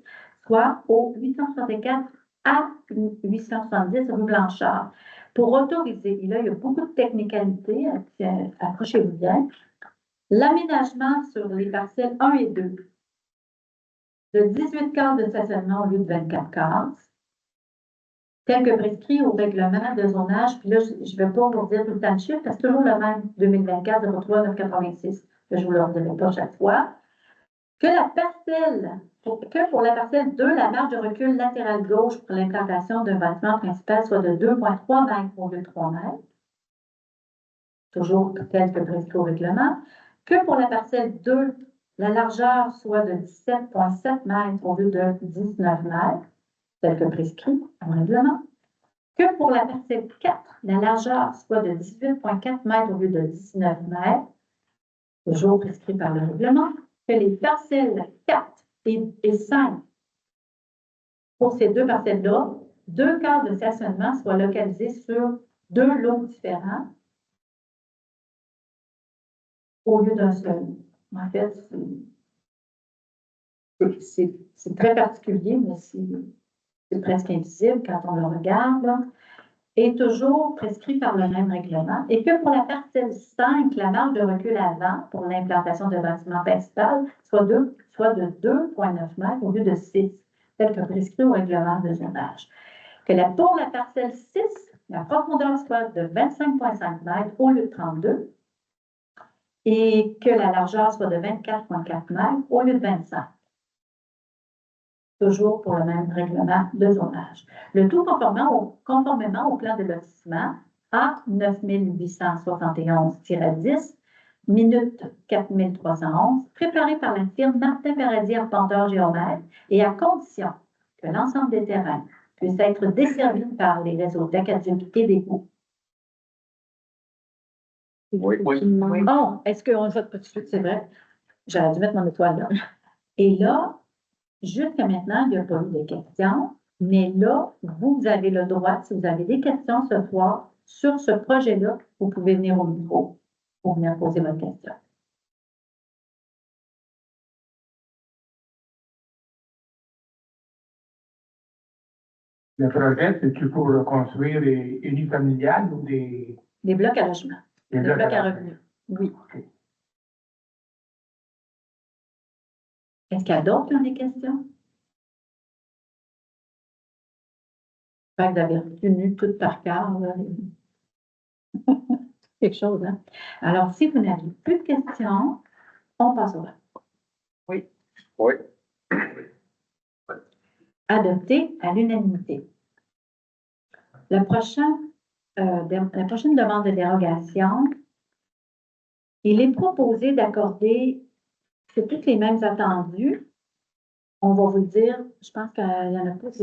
Speaker 1: soit au 864 à 870 rue Blanchard, pour autoriser, et là, il y a beaucoup de technicalités, accrochez-vous bien, l'aménagement sur les parcelles 1 et 2 de 18 cases de stationnement au lieu de 24 cases, tel que prescrit au règlement de zonage. Puis là, je ne vais pas vous dire tout le temps de chiffre, parce que c'est toujours le même 2024-03-986, que je ne vous le redirai pas chaque fois. Que pour la parcelle 2, la marge de recul latérale gauche pour l'implantation d'un bâtiment principal soit de 2,3 mètres au lieu de 3 mètres, toujours tel que prescrit au règlement. Que pour la parcelle 2, la largeur soit de 17,7 mètres au lieu de 19 mètres, tel que prescrit au règlement. Que pour la parcelle 4, la largeur soit de 18,4 mètres au lieu de 19 mètres, toujours prescrit par le règlement. Que les parcelles 4 et 5, pour ces deux parcelles-là, 2 cases de stationnement soient localisées sur 2 lots différents au lieu d'un seul. En fait, c'est très particulier, mais c'est presque invisible quand on le regarde. Là. Et toujours prescrit par le même règlement. Et que pour la parcelle 5, la marge de recul avant pour l'implantation de bâtiment principal soit de 2,9 mètres au lieu de 6, tel que prescrit au règlement de zonage. Que pour la parcelle 6, la profondeur soit de 25,5 mètres au lieu de 32 et que la largeur soit de 24,4 mètres au lieu de 25. Toujours pour le même règlement de zonage. Le tout conformément au plan de lotissement A9871-10, minute 4311, préparé par la firme Martin Paradis Arpenteur Géomètre et à condition que l'ensemble des terrains puisse être desservi par les réseaux d'Acaduc et d'Écoute.
Speaker 2: Oui.
Speaker 1: Oh, est-ce qu'on le fait pas tout de suite? C'est vrai. J'aurais dû mettre mon étoile là. Et là, jusqu'à maintenant, il n'y a pas eu de questions, mais là, vous avez le droit, si vous avez des questions ce soir sur ce projet-là, vous pouvez venir au micro pour venir poser votre question.
Speaker 5: Le projet, c'est-tu pour construire des unifamiliales ou des
Speaker 1: blocs à logement, des blocs à revenus. Oui.
Speaker 5: Okay.
Speaker 1: Est-ce qu'il y a d'autres qui ont des questions? J'espère que vous avez retenu tout par cœur. Quelque chose, hein? Alors, si vous n'avez plus de questions, on passe au vote.
Speaker 3: Oui.
Speaker 2: Oui.
Speaker 1: Adopté à l'unanimité. La prochaine demande de dérogation, il est proposé d'accorder, c'est toutes les mêmes attendues. On va vous le dire, je pense qu'il y en a plus.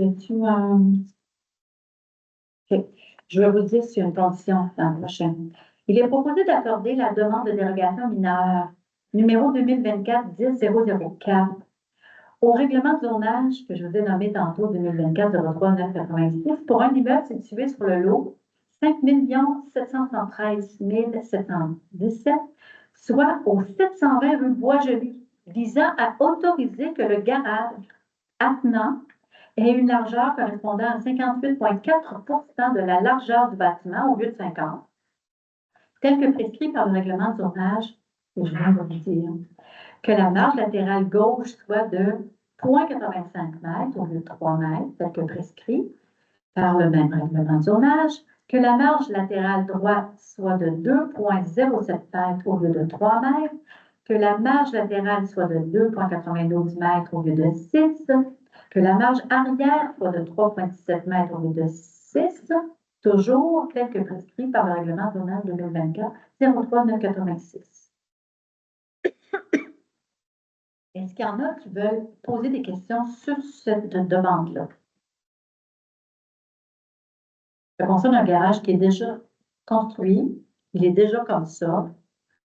Speaker 1: Okay. Je vais vous le dire sur une condition dans la prochaine. Il est proposé d'accorder la demande de dérogation mineure numéro 2024-10-004 au règlement de zonage que je vous ai nommé tantôt 2024-03-986 pour un immeuble situé sur le lot 5 713 717, soit au 720 rue Bois-Joli, visant à autoriser que le garage attenant ait une largeur correspondant à 58,4 % de la largeur du bâtiment au lieu de 50, tel que prescrit par le règlement de zonage que je viens de vous dire. Que la marge latérale gauche soit de 0,85 mètres au lieu de 3 mètres, tel que prescrit, par le même règlement de zonage, que la marge latérale droite soit de 2,07 mètres au lieu de 3 mètres, que la marge latérale soit de 2,92 mètres au lieu de 6, que la marge arrière soit de 3,17 mètres au lieu de 6, toujours tel que prescrit par le règlement de zonage 2024 03986. Est-ce qu'il y en a qui veulent poser des questions sur cette demande-là? Ça concerne un garage qui est déjà construit, il est déjà comme ça,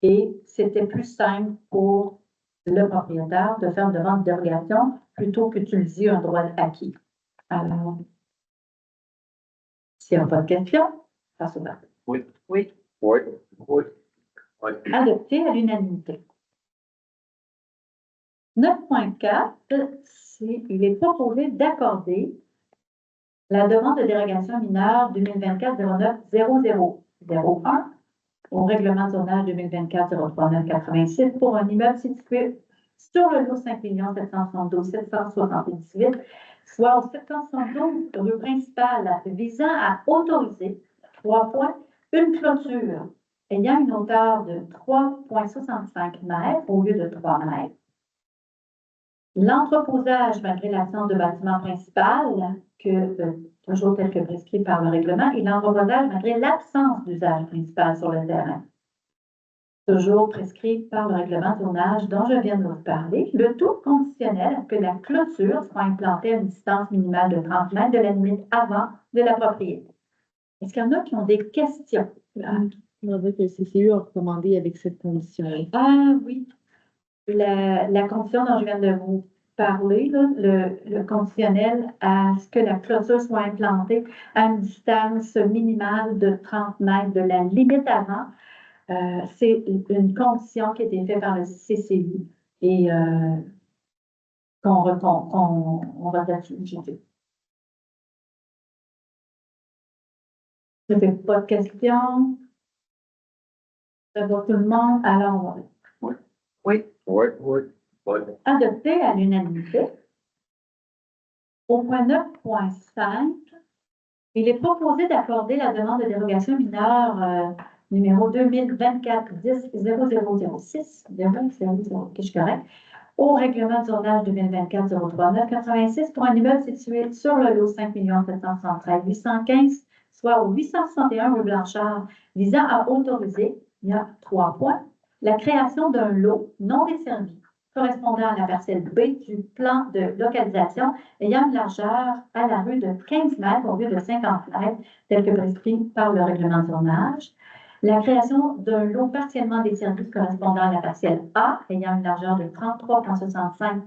Speaker 1: et c'était plus simple pour le propriétaire de faire une demande de dérogation plutôt qu'utiliser un droit acquis. Alors, s'il n'y a pas de questions, ça se va.
Speaker 2: Oui.
Speaker 3: Oui.
Speaker 2: Oui. Oui. Oui.
Speaker 1: Adopté à l'unanimité. 9.4, il est proposé d'accorder la demande de dérogation mineure 2024-09-0001 au règlement de zonage 2024-03986 pour un immeuble situé sur le lot 5 772 778, soit au 772 rue principale, visant à autoriser 3 points, une clôture ayant une hauteur de 3,65 mètres au lieu de 3 mètres. L'entreposage, malgré l'absence de bâtiment principal, toujours tel que prescrit par le règlement, et l'entreposage, malgré l'absence d'usage principal sur le terrain, toujours prescrit par le règlement de zonage dont je viens de vous parler, le tout conditionnel à ce que la clôture soit implantée à une distance minimale de 30 mètres de la limite avant de la propriété. Est-ce qu'il y en a qui ont des questions?
Speaker 4: On va dire que le CCU a recommandé avec cette condition-là.
Speaker 1: Ah oui, la condition dont je viens de vous parler, là, le conditionnel à ce que la clôture soit implantée à une distance minimale de 30 mètres de la limite avant, c'est une condition qui a été faite par le CCU et qu'on va ratifier. Je ne fais pas de questions. Ça va tout le monde. Alors, on va
Speaker 2: Oui.
Speaker 3: Oui.
Speaker 2: Oui. Oui. Oui.
Speaker 1: adopter à l'unanimité. Au point 9.5, il est proposé d'accorder la demande de dérogation mineure numéro 2024-10-0006, je suis correct, au règlement de zonage 2024-03986 pour un immeuble situé sur le lot 5 773 815, soit au 861 rue Blanchard, visant à autoriser, il y a 3 points, la création d'un lot non desservi correspondant à la parcelle B du plan de localisation ayant une largeur à la rue de 15 mètres au lieu de 50 mètres, tel que prescrit par le règlement de zonage. La création d'un lot partiellement desservi correspondant à la parcelle A ayant une largeur de 33,65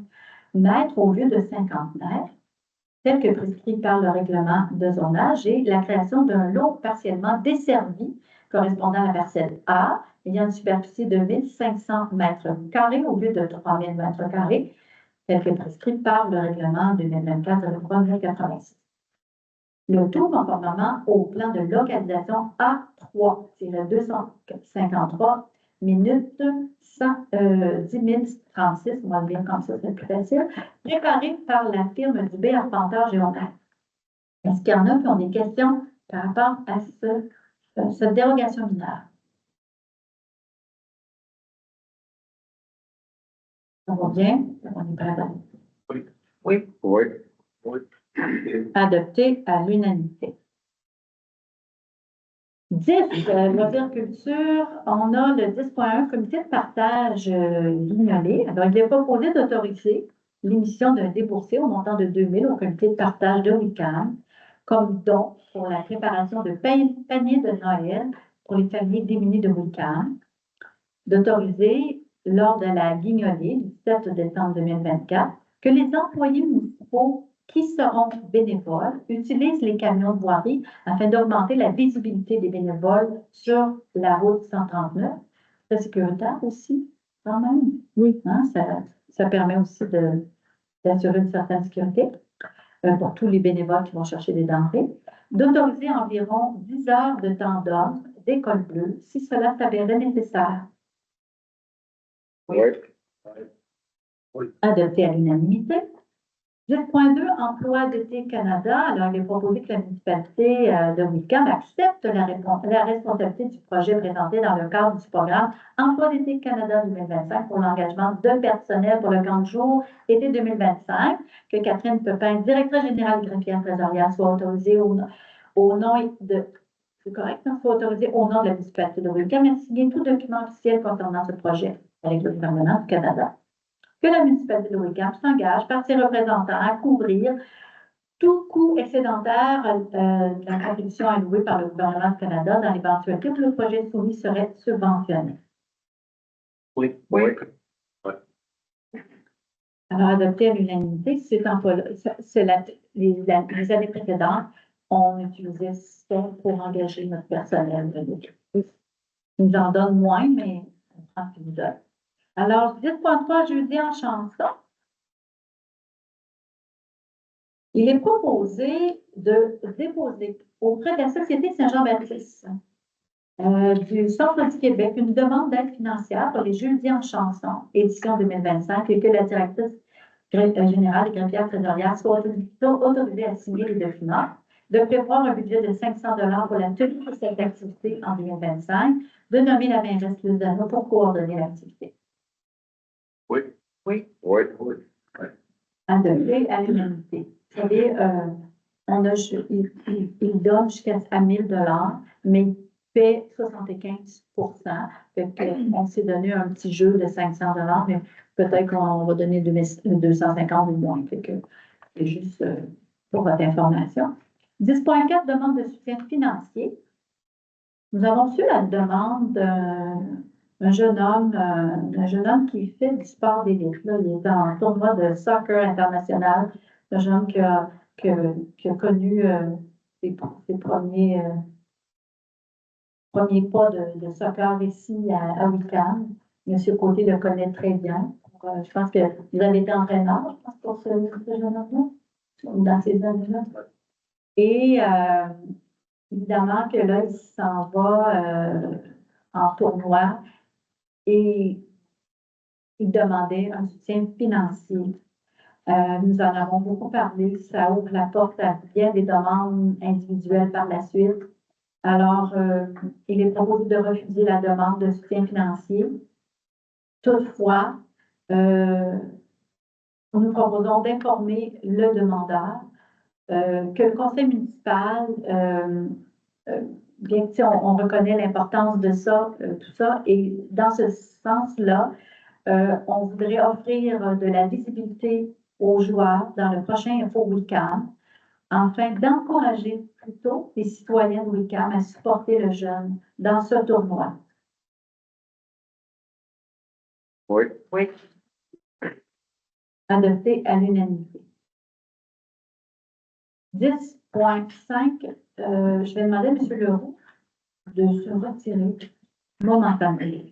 Speaker 1: mètres au lieu de 50 mètres, tel que prescrit par le règlement de zonage, et la création d'un lot partiellement desservi correspondant à la parcelle A ayant une superficie de 1500 mètres carrés au lieu de 3000 mètres carrés, tel que prescrit par le règlement 2024-03-86. Le tout conformément au plan de localisation A3-253 minutes 10 036, on va le lire comme ça, c'est plus facile, préparé par la firme du B. Arpenteur Géomètre. Est-ce qu'il y en a qui ont des questions par rapport à cette dérogation mineure? Ça va bien? On est prêt à
Speaker 2: Oui.
Speaker 3: Oui.
Speaker 2: Oui. Oui.
Speaker 1: adopter à l'unanimité. 10, loisirs culture, on a le 10.1, comité de partage Guignolé. Alors, il est proposé d'autoriser l'émission d'un déboursé au montant de 2 000 au comité de partage de Wickham comme don pour la préparation de paniers de Noël pour les familles démunies de Wickham. D'autoriser, lors de la Guignolée du 7 décembre 2024, que les employés municipaux qui seront bénévoles utilisent les camions de voirie afin d'augmenter la visibilité des bénévoles sur la route 139. C'est sécuritaire aussi, quand même.
Speaker 4: Oui.
Speaker 1: Hein, ça permet aussi d'assurer une certaine sécurité pour tous les bénévoles qui vont chercher des denrées. D'autoriser environ 10 heures de temps d'ordre d'école bleue si cela s'avérait nécessaire.
Speaker 2: Oui.
Speaker 1: Adopté à l'unanimité. 10.2, Emploi d'été Canada. Alors, il est proposé que la municipalité de Wickham accepte la responsabilité du projet présenté dans le cadre du programme Emploi d'été Canada 2025 pour l'engagement de personnel pour le camp de jour été 2025, que Catherine Pepin, directrice générale greffière trésorière, soit autorisée au nom de... C'est correct, hein? Soit autorisée au nom de la municipalité de Wickham et signer tout document officiel concernant ce projet avec le gouvernement du Canada. Que la municipalité de Wickham s'engage par ses représentants à couvrir tout coût excédentaire de la contribution allouée par le gouvernement du Canada dans l'éventualité où le projet soumis serait subventionné.
Speaker 2: Oui.
Speaker 1: Alors, adopté à l'unanimité, c'est les années précédentes, on utilisait ça pour engager notre personnel. Ils nous en donnent moins, mais on prend ce qu'ils nous donnent. Alors, 10.3, jeudi en chanson. Il est proposé de déposer auprès de la Société Saint-Jean-Baptiste du Centre du Québec une demande d'aide financière pour les jeudis en chanson, édition 2025, et que la directrice générale et greffière trésorière soit autorisée à signer les documents, de prévoir un budget de 500 $ pour la tenue de cette activité en 2025, de nommer la mairesse Luzano pour coordonner l'activité.
Speaker 2: Oui.
Speaker 1: Adopté à l'unanimité. Vous savez, il donne jusqu'à 1 000 $, mais il paie 75 %. On s'est donné un petit jeu de 500 $, mais peut-être qu'on va donner 250 ou moins. C'est juste pour votre information. 10.4, demande de soutien financier. Nous avons reçu la demande d'un jeune homme qui fait du sport d'élite. Il est en tournoi de soccer international. Un jeune homme qui a connu ses premiers pas de soccer ici à Wickham. M. Côté le connaît très bien. Je pense que vous avez été entraîneur, je pense, pour ce jeune homme-là, dans ces années-là. Et évidemment que là, il s'en va en tournoi et il demandait un soutien financier. Nous en avons beaucoup parlé. Ça ouvre la porte à bien des demandes individuelles par la suite. Alors, il est proposé de refuser la demande de soutien financier. Toutefois, nous proposons d'informer le demandeur que le conseil municipal, bien que on reconnaît l'importance de ça, tout ça, et dans ce sens-là, on voudrait offrir de la visibilité aux joueurs dans le prochain Info Wickham, afin d'encourager plutôt les citoyens de Wickham à supporter le jeune dans ce tournoi.
Speaker 2: Oui.
Speaker 1: Adopté à l'unanimité. 10.5, je vais demander à M. Leroux de se retirer momentanément.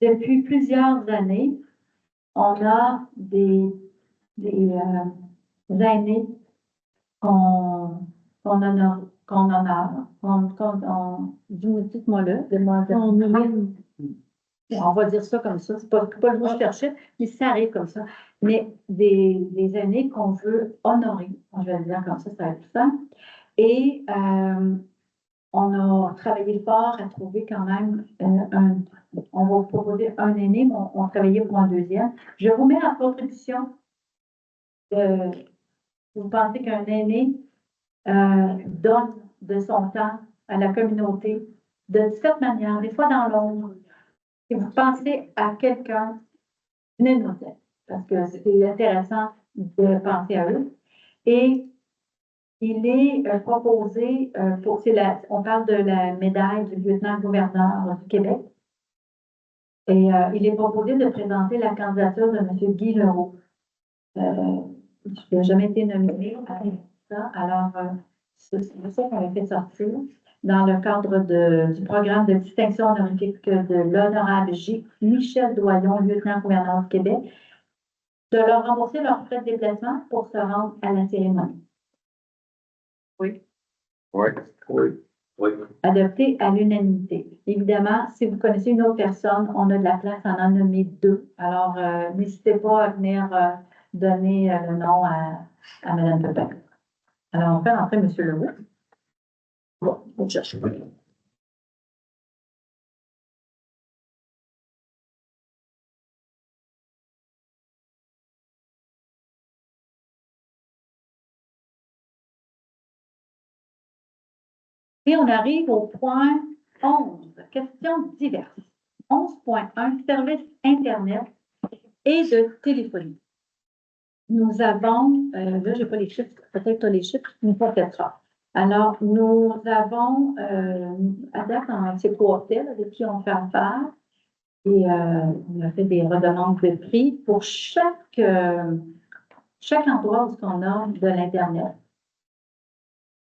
Speaker 1: Depuis plusieurs années, on a des aînés qu'on honore, dites-moi là, on va dire ça comme ça, c'est pas le mot que je cherchais, mais ça arrive comme ça. Mais des aînés qu'on veut honorer, je vais le dire comme ça va être plus simple. Et on a travaillé fort à trouver quand même on va proposer un aîné, mais on a travaillé pour un deuxième. Je vous mets en contribution. Vous pensez qu'un aîné donne de son temps à la communauté de cette manière, des fois dans l'ombre. Si vous pensez à quelqu'un, venez nous dire, parce que c'est intéressant de penser à eux. Et il est proposé, on parle de la médaille du lieutenant-gouverneur du Québec, et il est proposé de présenter la candidature de M. Guy Leroux. Il n'a jamais été nominé à ça, alors c'est ça qu'on a fait sortir dans le cadre du programme de distinction honorifique de l'honorable J. Michel Doyon, lieutenant-gouverneur du Québec, de leur rembourser leurs frais de déplacement pour se rendre à la cérémonie.
Speaker 2: Oui. Oui.
Speaker 1: Adopté à l'unanimité. Évidemment, si vous connaissez une autre personne, on a de la place à en nommer deux. Alors, n'hésitez pas à venir donner le nom à Mme Pepin. Alors, on fait entrer M. Leroux. Bon, on cherche. Et on arrive au point 11, questions diverses. 11.1, service Internet et de téléphonie. Nous avons, là, je n'ai pas les chiffres, peut-être les chiffres, mais pas peut-être. Alors, nous avons, à date, c'est Cooptel avec qui on fait affaire et on a fait des redemandes de prix pour chaque endroit où on a de l'Internet,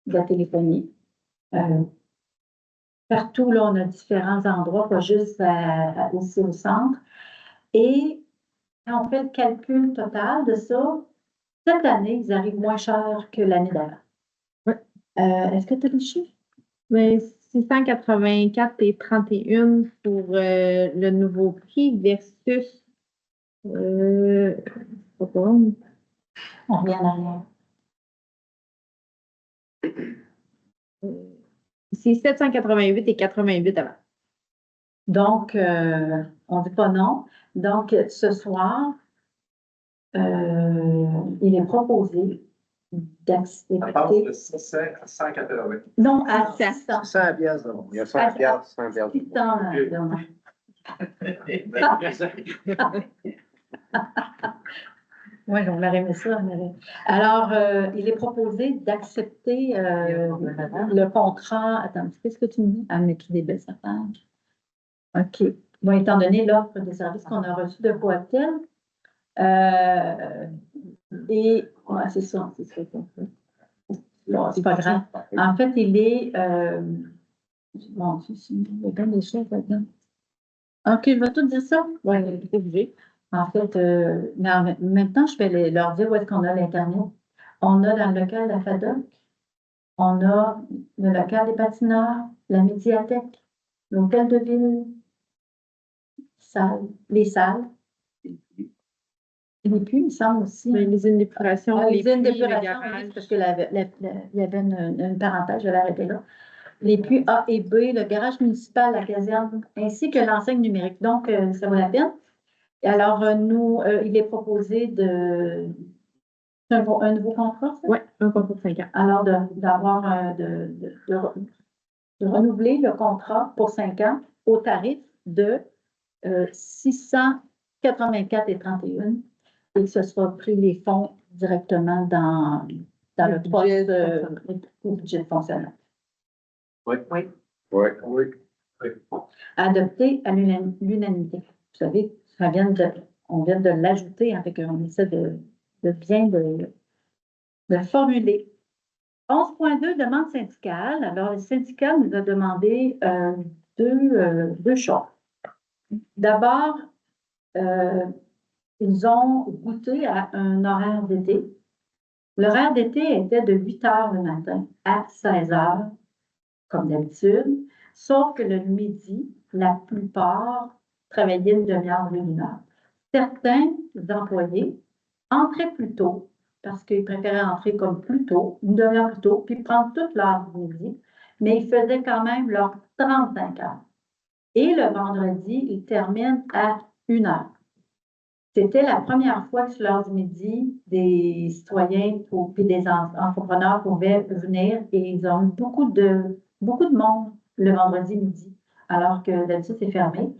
Speaker 1: de la téléphonie. Partout, là, on a différents endroits, pas juste ici au centre. Et quand on fait le calcul total de ça, cette année, ils arrivent moins cher que l'année d'avant.
Speaker 4: Ouais.
Speaker 1: Est-ce que tu as les chiffres?
Speaker 4: Mais 684 et 31 pour le nouveau prix versus. Pas bon.
Speaker 1: On revient en arrière.
Speaker 4: C'est 788 et 88 avant.
Speaker 1: Donc, on ne dit pas non. Donc, ce soir, il est proposé
Speaker 2: Ça passe de
Speaker 1: d'accepter.
Speaker 2: 600 à 180.
Speaker 1: Non, à 600.
Speaker 2: 100 piastres.
Speaker 6: Il y a 100 piastres, 100 piastres.
Speaker 1: 600, oui, on aurait aimé ça. Alors, il est proposé d'accepter le contrat. Attends, qu'est-ce que tu me dis? Ah, mais tout des belles affaires. OK. Bon, étant donné l'offre de services qu'on a reçue de Cooptel, et ouais, c'est ça. Bon, c'est pas grave. En fait, il est. Bon, il y a bien des choses là-dedans. OK, je vais tout dire ça.
Speaker 4: Oui, c'est obligé.
Speaker 1: En fait, maintenant, je vais leur dire où est-ce qu'on a l'Internet. On a dans le local de la FADOC, on a le local des patineurs, la médiathèque, l'hôtel de ville, les salles. Les puits, il me semble aussi.
Speaker 4: Mais les usines d'épuration,
Speaker 1: Les usines
Speaker 4: puits,
Speaker 1: d'épuration,
Speaker 4: le garage.
Speaker 1: oui, parce que il y avait une parenthèse, je vais l'arrêter là. Les puits A et B, le garage municipal, la caserne, ainsi que l'enseigne numérique. Donc, ça vaut la peine. Et alors, il est proposé un nouveau contrat, ça?
Speaker 4: Oui, un contrat de 5 ans.
Speaker 1: Alors, de renouveler le contrat pour 5 ans au tarif de 684 et 31 et ce sera pris les fonds directement dans le poste au budget de fonctionnement.
Speaker 2: Oui.
Speaker 6: Oui.
Speaker 2: Oui.
Speaker 1: Adopté à l'unanimité. Vous savez, on vient de l'ajouter, fait qu'on essaie de bien de formuler. 11.2, demande syndicale. Alors, le syndicat nous a demandé deux choses. D'abord, ils ont goûté à un horaire d'été. L'horaire d'été était de 8 heures le matin à 16 heures, comme d'habitude, sauf que le midi, la plupart travaillaient une demi-heure ou une heure. Certains employés entraient plus tôt parce qu'ils préféraient entrer comme plus tôt, une demi-heure plus tôt, puis prendre toute l'heure du midi, mais ils faisaient quand même leurs 35 heures. Et le vendredi, ils terminent à 1 heure. C'était la première fois que sur l'heure du midi, des citoyens et des entrepreneurs pouvaient venir et ils ont eu beaucoup de monde le vendredi midi, alors que d'habitude, c'est fermé.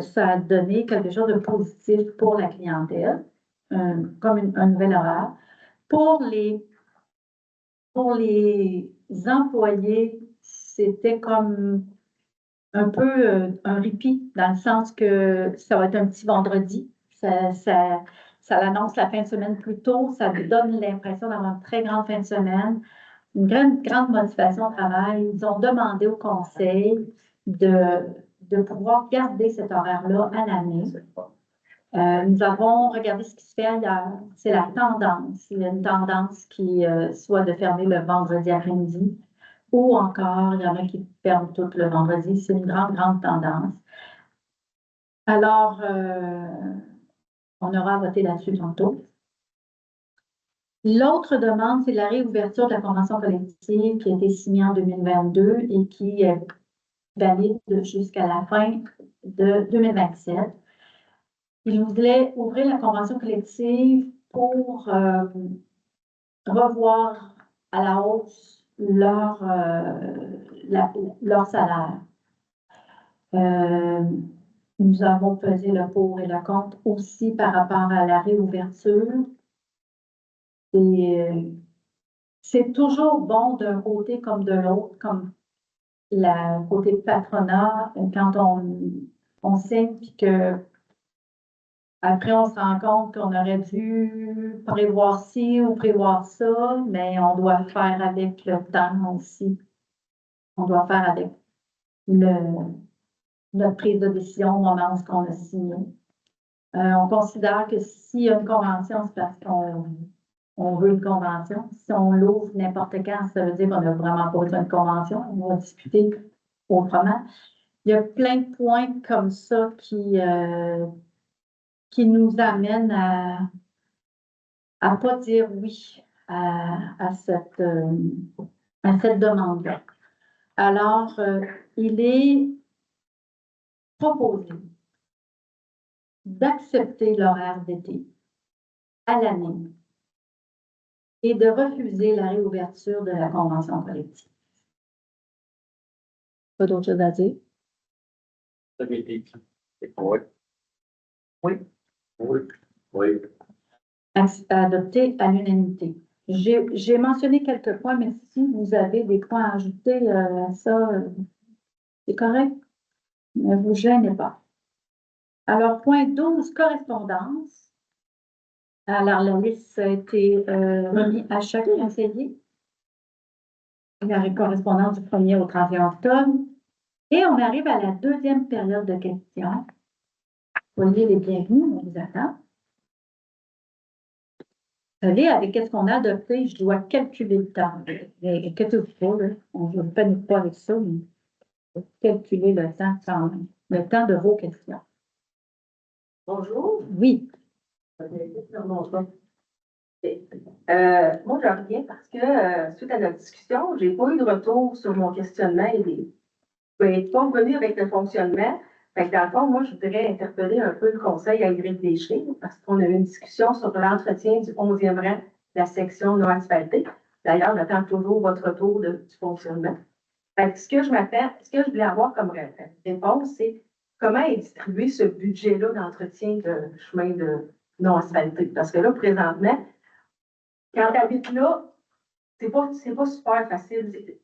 Speaker 1: Ça a donné quelque chose de positif pour la clientèle, comme un nouvel horaire. Pour les employés, c'était comme un peu un répit, dans le sens que ça va être un petit vendredi. Ça l'annonce la fin de semaine plus tôt. Ça donne l'impression d'avoir une très grande fin de semaine. Une grande motivation au travail. Ils ont demandé au conseil de pouvoir garder cet horaire-là à l'année. Nous avons regardé ce qui se fait ailleurs. C'est la tendance. Il y a une tendance qui soit de fermer le vendredi après-midi. ou encore, il y en a qui ferment tout le vendredi. C'est une grande, grande tendance. Alors, on aura voté là-dessus tantôt. L'autre demande, c'est la réouverture de la convention collective qui a été signée en 2022 et qui est valide jusqu'à la fin de 2027. Ils voulaient ouvrir la convention collective pour revoir à la hausse leur salaire. Nous avons pesé le pour et le contre aussi par rapport à la réouverture. Et c'est toujours bon d'un côté comme de l'autre, comme le côté patronat, quand on signe puis que après on se rend compte qu'on aurait dû prévoir ci ou prévoir ça, mais on doit faire avec le temps aussi. On doit faire avec notre prise de décision au moment où on a signé. On considère que s'il y a une convention, c'est parce qu'on veut une convention. Si on l'ouvre n'importe quand, ça veut dire qu'on n'a vraiment pas besoin de convention. On va discuter autrement. Il y a plein de points comme ça qui nous amènent à pas dire oui à cette demande-là. Alors, il est proposé d'accepter l'horaire d'été à l'année et de refuser la réouverture de la convention collective. Pas d'autre chose à dire?
Speaker 2: Oui.
Speaker 3: Oui.
Speaker 2: Oui. Oui.
Speaker 1: Adopté à l'unanimité. J'ai mentionné quelques points, mais si vous avez des points à ajouter à ça, c'est correct. Ne vous gênez pas. Alors, point 12, correspondance. Alors, la liste a été remise à chaque conseiller. La correspondance du 1er au 31 octobre. Et on arrive à la deuxième période de questions. Soyez les bienvenus, on vous attend. Vous savez, avec ce qu'on a adopté, je dois calculer le temps. Inquiétez-vous pas, on ne panique pas avec ça, mais il faut calculer le temps quand même, le temps de vos questions.
Speaker 3: Bonjour.
Speaker 1: Oui.
Speaker 3: Moi, je reviens parce que suite à notre discussion, je n'ai pas eu de retour sur mon questionnement et je ne suis pas revenue avec le fonctionnement. Fait que dans le fond, moi, je voudrais interpeller un peu le conseil à Ingrid Deschies parce qu'on a eu une discussion sur l'entretien du 11e rang de la section non asphaltée. D'ailleurs, j'attends toujours votre retour du fonctionnement. Fait que ce que je voulais avoir comme réponse, c'est comment est distribué ce budget-là d'entretien de chemin de non asphalté. Parce que là, présentement, quand tu habites là, c'est pas super facile.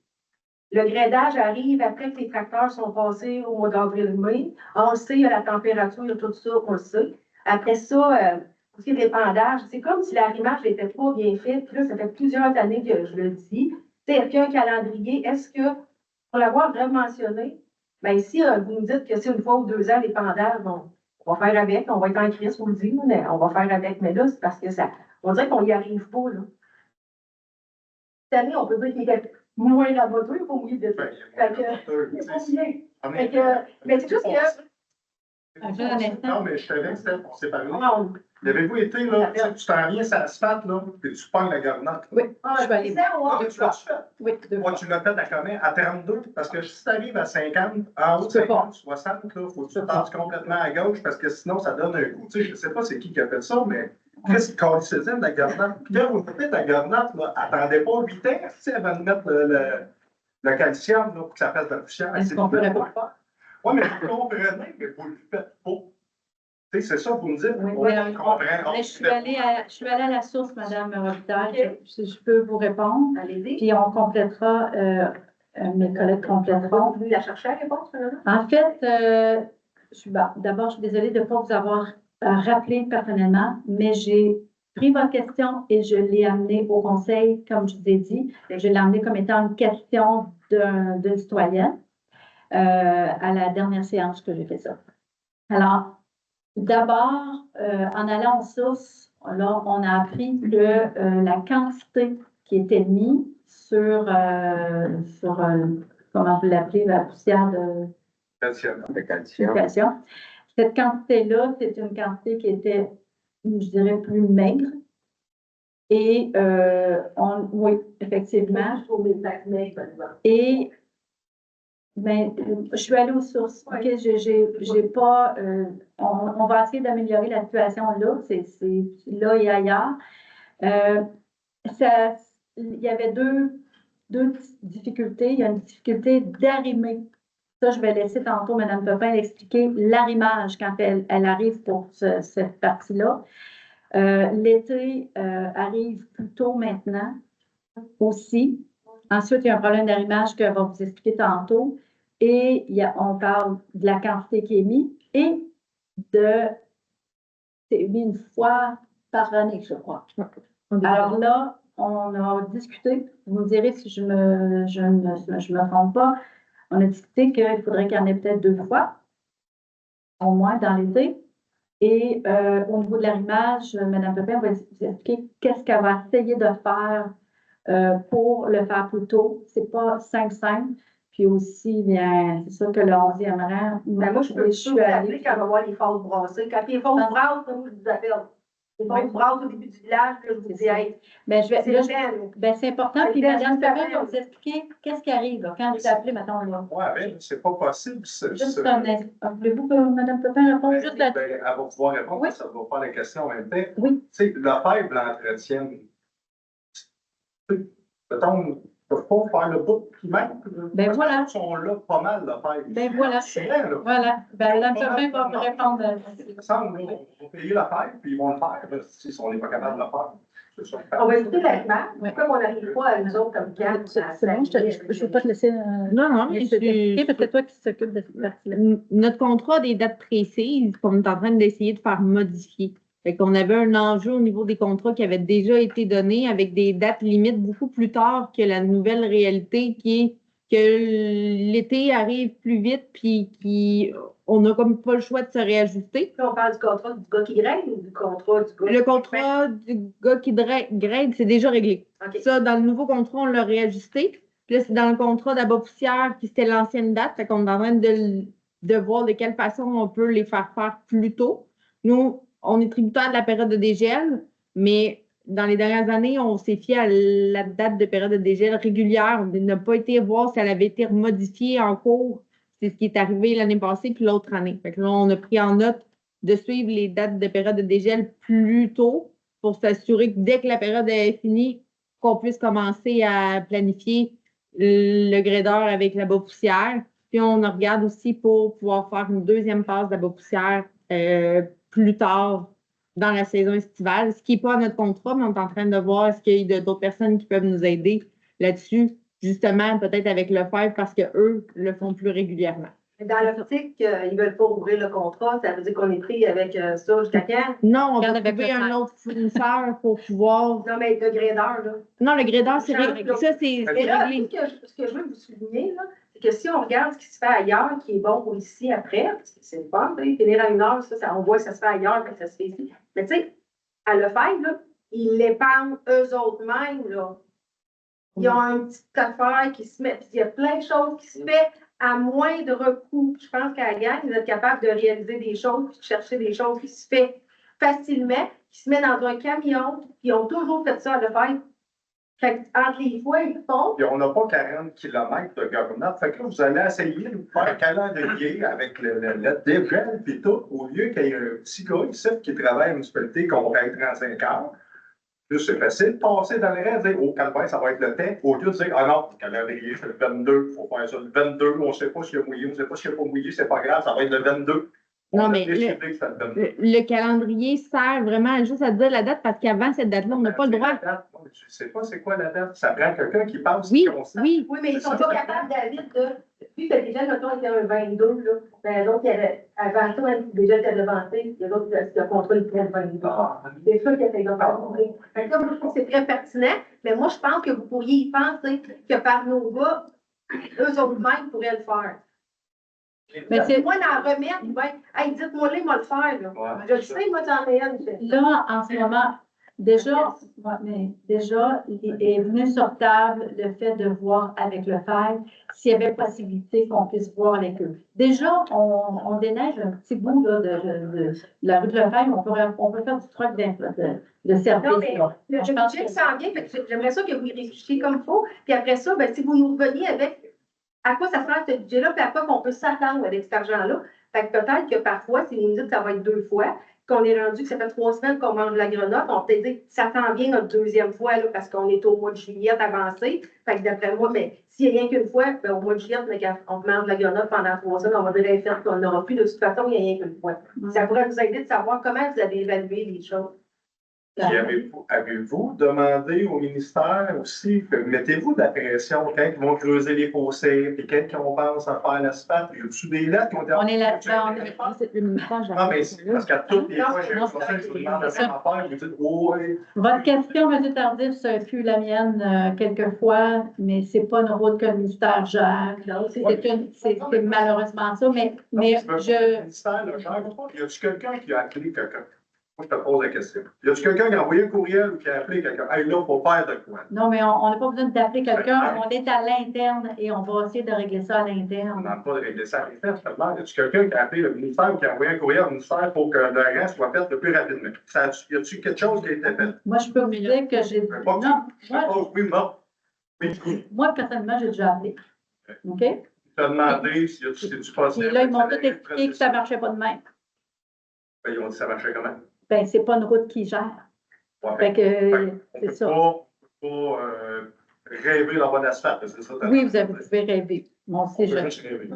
Speaker 3: Le gradage arrive après que les tracteurs sont passés au mois d'avril-mai. On le sait, il y a la température, il y a tout ça, on le sait. Après ça, pour ce qui est des pendages, c'est comme si l'arrimage n'était pas bien fait. Puis là, ça fait plusieurs années que je le dis. Est-ce qu'il y a un calendrier? Est-ce que, pour l'avoir vraiment mentionné, bien ici, vous nous dites que c'est une fois ou 2 ans, les pendages, on va faire avec, on va être en crise, vous le dites, mais on va faire avec. Mais là, c'est parce que on dirait qu'on n'y arrive pas, là. Cette année, on peut dire qu'il est moins la moto, il faut mouiller de tout. Fait que, c'est pas mouillé. Fait que, mais c'est juste que.
Speaker 6: Non, mais je savais que c'était pour séparer.
Speaker 3: On-
Speaker 6: Avez-vous été, là, tu sais, tu t'en viens sur l'asphalte, là, puis tu pognes la garnotte.
Speaker 1: Oui,
Speaker 3: Ah,
Speaker 1: je vais aller.
Speaker 3: c'est ça,
Speaker 6: Ah,
Speaker 3: on-
Speaker 6: tu l'as fait?
Speaker 1: Oui, deux
Speaker 6: Moi,
Speaker 1: fois.
Speaker 6: tu l'as fait à combien? À 32? Parce que si tu arrives à 50, en haut de
Speaker 1: Tu peux pas.
Speaker 6: 50, 60, là, faut que tu passes complètement à gauche parce que sinon, ça donne un coup. Tu sais, je ne sais pas c'est qui a fait ça, mais Chris, quand il se faisait de la garnotte, puis quand vous mettez ta garnotte, là, attendez pas 8 ans, tu sais, avant de mettre le calcium, là, pour que ça fasse de la poussière.
Speaker 1: Est-ce qu'on peut répondre?
Speaker 6: Oui, mais vous comprenez que vous le faites pas. Tu sais, c'est ça que vous me dites.
Speaker 1: Oui,
Speaker 6: On
Speaker 1: mais
Speaker 6: comprend.
Speaker 1: je suis allée à la source, Madame Robitaille. Je peux vous répondre.
Speaker 3: Allez-y.
Speaker 1: Puis on complétera, mes collègues compléteront.
Speaker 3: Vous la chercher à réponse, là?
Speaker 1: En fait, d'abord, je suis désolée de ne pas vous avoir rappelé personnellement, mais j'ai pris votre question et je l'ai amenée au conseil, comme je vous ai dit. Je l'ai amenée comme étant une question d'une citoyenne à la dernière séance que j'ai fait ça. Alors, d'abord, en allant aux sources, là, on a appris que la quantité qui était mise comment vous l'appelez, la poussière de
Speaker 6: Calcium.
Speaker 1: calcium. Cette quantité-là, c'est une quantité qui était, je dirais, plus maigre. Et oui, effectivement. Et ben, je suis allée aux sources. OK, j'ai pas. On va essayer d'améliorer la situation là. C'est là et ailleurs. Il y avait deux difficultés. Il y a une difficulté d'arrimer. Ça, je vais laisser tantôt Mme Pepin expliquer l'arrimage quand elle arrive pour cette partie-là. L'été arrive plus tôt maintenant aussi. Ensuite, il y a un problème d'arrimage que va vous expliquer tantôt. Et on parle de la quantité qui est mise et c'est mis une fois par année, je crois. Alors là, on a discuté, vous me direz si je me trompe pas, on a discuté qu'il faudrait qu'il y en ait peut-être 2 fois, au moins dans l'été. Et au niveau de l'arrimage, Mme Pepin va vous expliquer qu'est-ce qu'elle va essayer de faire pour le faire plus tôt. C'est pas 5-5. Puis aussi, bien, c'est sûr que le 11e rang.
Speaker 3: Ben moi, je suis allée quand on va voir les fausses brassées. Quand les fausses brasses, moi, je vous appelle. Les fausses brasses au début du village, là, je vous dis, hey,
Speaker 1: ben, c'est important.
Speaker 3: C'est
Speaker 1: Puis
Speaker 3: le
Speaker 1: Mme
Speaker 3: temps,
Speaker 1: Pepin va vous expliquer qu'est-ce qui arrive là, quand vous appelez, maintenant, là.
Speaker 6: Oui, mais c'est pas possible.
Speaker 1: Juste voulez-vous que Mme Pepin réponde juste là-dessus?
Speaker 6: Elle va pouvoir répondre,
Speaker 1: Oui.
Speaker 6: ça va faire la question en même temps.
Speaker 1: Oui.
Speaker 6: Tu sais, le fèvre l'entretienne. Mettons, ils ne peuvent pas faire le bout primaire.
Speaker 1: Ben voilà.
Speaker 6: Ils sont là pas mal, le fèvre.
Speaker 1: Ben voilà.
Speaker 6: C'est vrai, là.
Speaker 1: Voilà. Ben, Mme Pepin va vous répondre.
Speaker 6: Il me semble, là, on va payer la fèvre, puis ils vont le faire, là, si on n'est pas capable de le faire. C'est ça.
Speaker 3: on va écouter l'arrimage.
Speaker 1: Oui.
Speaker 3: Pourquoi on n'arrive pas à nous autres comme cadre?
Speaker 1: C'est bon, je ne veux pas te laisser.
Speaker 4: Non, non, mais
Speaker 1: c'est peut-être toi qui s'occupe de cette partie-là.
Speaker 4: notre contrat a des dates précises qu'on est en train d'essayer de faire modifier. Fait qu'on avait un enjeu au niveau des contrats qui avait déjà été donné avec des dates limites beaucoup plus tard que la nouvelle réalité qui est que l'été arrive plus vite puis on n'a comme pas le choix de se réajuster.
Speaker 3: Puis on parle du contrat du gars qui grève ou du contrat du gars
Speaker 4: Le contrat du gars qui grade, c'est déjà réglé.
Speaker 3: OK.
Speaker 4: Ça, dans le nouveau contrat, on l'a réajusté. Puis là, c'est dans le contrat d'Abba Poussière qui c'était l'ancienne date. Fait qu'on est en train de voir de quelle façon on peut les faire plus tôt. Nous, on est tributaire de la période de dégel, mais dans les dernières années, on s'est fié à la date de période de dégel régulière. On n'a pas été voir si elle avait été modifiée en cours. C'est ce qui est arrivé l'année passée puis l'autre année. Fait que là, on a pris en note de suivre les dates de période de dégel plus tôt pour s'assurer que dès que la période est finie, qu'on puisse commencer à planifier le gradeur avec la poussière. Puis on regarde aussi pour pouvoir faire une deuxième passe de la poussière plus tard dans la saison estivale, ce qui n'est pas à notre contrat, mais on est en train de voir est-ce qu'il y a d'autres personnes qui peuvent nous aider là-dessus, justement, peut-être avec le faire parce qu'eux le font plus régulièrement.
Speaker 3: Dans l'optique, ils ne veulent pas ouvrir le contrat, ça veut dire qu'on est pris avec ça jusqu'à quand?
Speaker 4: Non, on va
Speaker 1: Regarde avec
Speaker 4: trouver
Speaker 1: le
Speaker 4: un autre fournisseur pour pouvoir.
Speaker 3: Non, mais le gradeur, là.
Speaker 4: Non, le gradeur, c'est
Speaker 3: Change,
Speaker 4: réglé.
Speaker 3: là.
Speaker 4: Ça, c'est
Speaker 3: Mais là,
Speaker 4: réglé.
Speaker 3: ce que je veux vous souligner, là, c'est que si on regarde ce qui se fait ailleurs, qui est bon pour ici après, parce que c'est bon, finir à 1 heure, on voit que ça se fait ailleurs, que ça se fait ici. Mais tu sais, à le faire, là, ils l'épargnent eux autres mêmes, là. Ils ont une petite affaire qui se met, puis il y a plein de choses qui se fait à moindre coût. Je pense qu'à la gang, vous êtes capable de réaliser des choses, puis de chercher des choses qui se fait facilement, qui se met dans un camion, puis ils ont toujours fait ça à le faire. Fait entre les fois, ils font.
Speaker 6: Puis on n'a pas 40 km de garnotte. Fait que là, vous allez essayer de faire un calendrier avec le dégel puis tout, au lieu qu'il y ait un petit gars ici qui travaille à une municipalité qu'on paye 35 heures. Plus c'est facile de passer dans le reste, dire, oh, calvaire, ça va être le temps. Au lieu de dire, ah non, le calendrier, c'est le 22, il faut faire ça. Le 22, on ne sait pas s'il y a mouillé, on ne sait pas s'il n'y a pas mouillé, c'est pas grave, ça va être le 22.
Speaker 4: Non, mais le calendrier sert vraiment juste à dire la date parce qu'avant cette date-là, on n'a pas le droit.
Speaker 6: Tu ne sais pas c'est quoi la date. Ça prend quelqu'un qui passe.
Speaker 4: Oui,
Speaker 3: Oui, mais ils ne sont pas capables, David, de. Vu que déjà, mettons, était un 22, là, ben, donc, il y avait, avant ça, même, déjà, était devancé, il y a d'autres qui ont contrôlé le 22. C'est sûr qu'il y a des gens qui fait que là, moi, je trouve que c'est très pertinent, mais moi, je pense que vous pourriez y penser que par nos gars, eux autres mêmes pourraient le faire.
Speaker 1: Mais c'est
Speaker 3: Moi, dans la remettre, ben, hey, dites-moi-les, moi le faire, là.
Speaker 6: Ouais,
Speaker 3: Je le sais, moi, j'en ai une.
Speaker 1: là, en ce moment, déjà, ouais, mais déjà, il est venu sur table le fait de voir avec le fer s'il y avait possibilité qu'on puisse voir avec eux. Déjà, on déneige un petit bout là, de la rue de Lefebvre, on peut faire du truc de service.
Speaker 3: Non, mais
Speaker 1: là.
Speaker 3: le
Speaker 1: Je pense
Speaker 3: budget
Speaker 1: que-
Speaker 3: s'en vient, fait que j'aimerais ça que vous y réfléchissiez comme il faut. Puis après ça, ben, si vous nous reveniez avec à quoi ça sert ce budget-là, puis à quoi qu'on peut s'attendre avec cet argent-là. Fait que peut-être que parfois, si vous nous dites que ça va être 2 fois, qu'on est rendu que ça fait 3 semaines qu'on mange de la grenotte, on peut dire que ça s'en vient notre 2e fois, là, parce qu'on est au mois de juillet avancé. Fait que d'après moi, mais s'il n'y a rien qu'une fois, ben, au mois de juillet, on mange de la grenotte pendant 3 semaines, on va dire fait qu'on n'aura plus. De toute façon, il n'y a rien qu'une fois. Ça pourrait nous aider de savoir comment vous avez évalué les choses.
Speaker 6: Puis avez-vous demandé au ministère aussi, mettez-vous de la pression quand ils vont creuser les fossés, puis quand on pense à faire l'asphalte, il y a-tu des lettres qui ont été
Speaker 1: On est là,
Speaker 6: Non, mais c'est parce qu'à toutes les fois, j'ai un conseil, je vous demande la même affaire, vous dites, oh, oui.
Speaker 1: Votre question, M. Tardif, ça fut la mienne quelquefois, mais c'est pas une route que le ministère gère. C'est malheureusement ça, mais
Speaker 6: Le ministère le gère pas. Y a-tu quelqu'un qui a appelé quelqu'un? Moi, je te pose la question. Y a-tu quelqu'un qui a envoyé un courriel ou qui a appelé quelqu'un? Hey, là, faut faire de quoi?
Speaker 1: Non, mais on n'a pas besoin d'appeler quelqu'un, on est à l'interne et on va essayer de régler ça à
Speaker 6: On
Speaker 1: l'interne.
Speaker 6: n'a pas de régler ça à l'interne, finalement. Y a-tu quelqu'un qui a appelé le ministère ou qui a envoyé un courriel au ministère pour que le reste soit fait le plus rapidement? Y a-tu quelque chose qui a été fait?
Speaker 1: Moi, je peux vous dire que j'ai...
Speaker 6: Pas
Speaker 1: Non,
Speaker 6: Je pose oui, non. Oui,
Speaker 1: moi, personnellement, j'ai déjà appelé. OK?
Speaker 6: tu as demandé si c'est-tu possible.
Speaker 1: Et là, ils m'ont tout expliqué que ça ne marchait pas de même.
Speaker 6: Ben, ils ont dit ça marchait comment?
Speaker 1: Ben, c'est pas une route qui gère.
Speaker 6: Ouais,
Speaker 1: Fait que,
Speaker 6: on
Speaker 1: c'est
Speaker 6: peut
Speaker 1: ça.
Speaker 6: pas rêver d'avoir d'asphalte, c'est ça?
Speaker 1: Oui, vous pouvez rêver. Moi
Speaker 6: On
Speaker 1: aussi,
Speaker 6: peut
Speaker 1: je...
Speaker 6: juste rêver.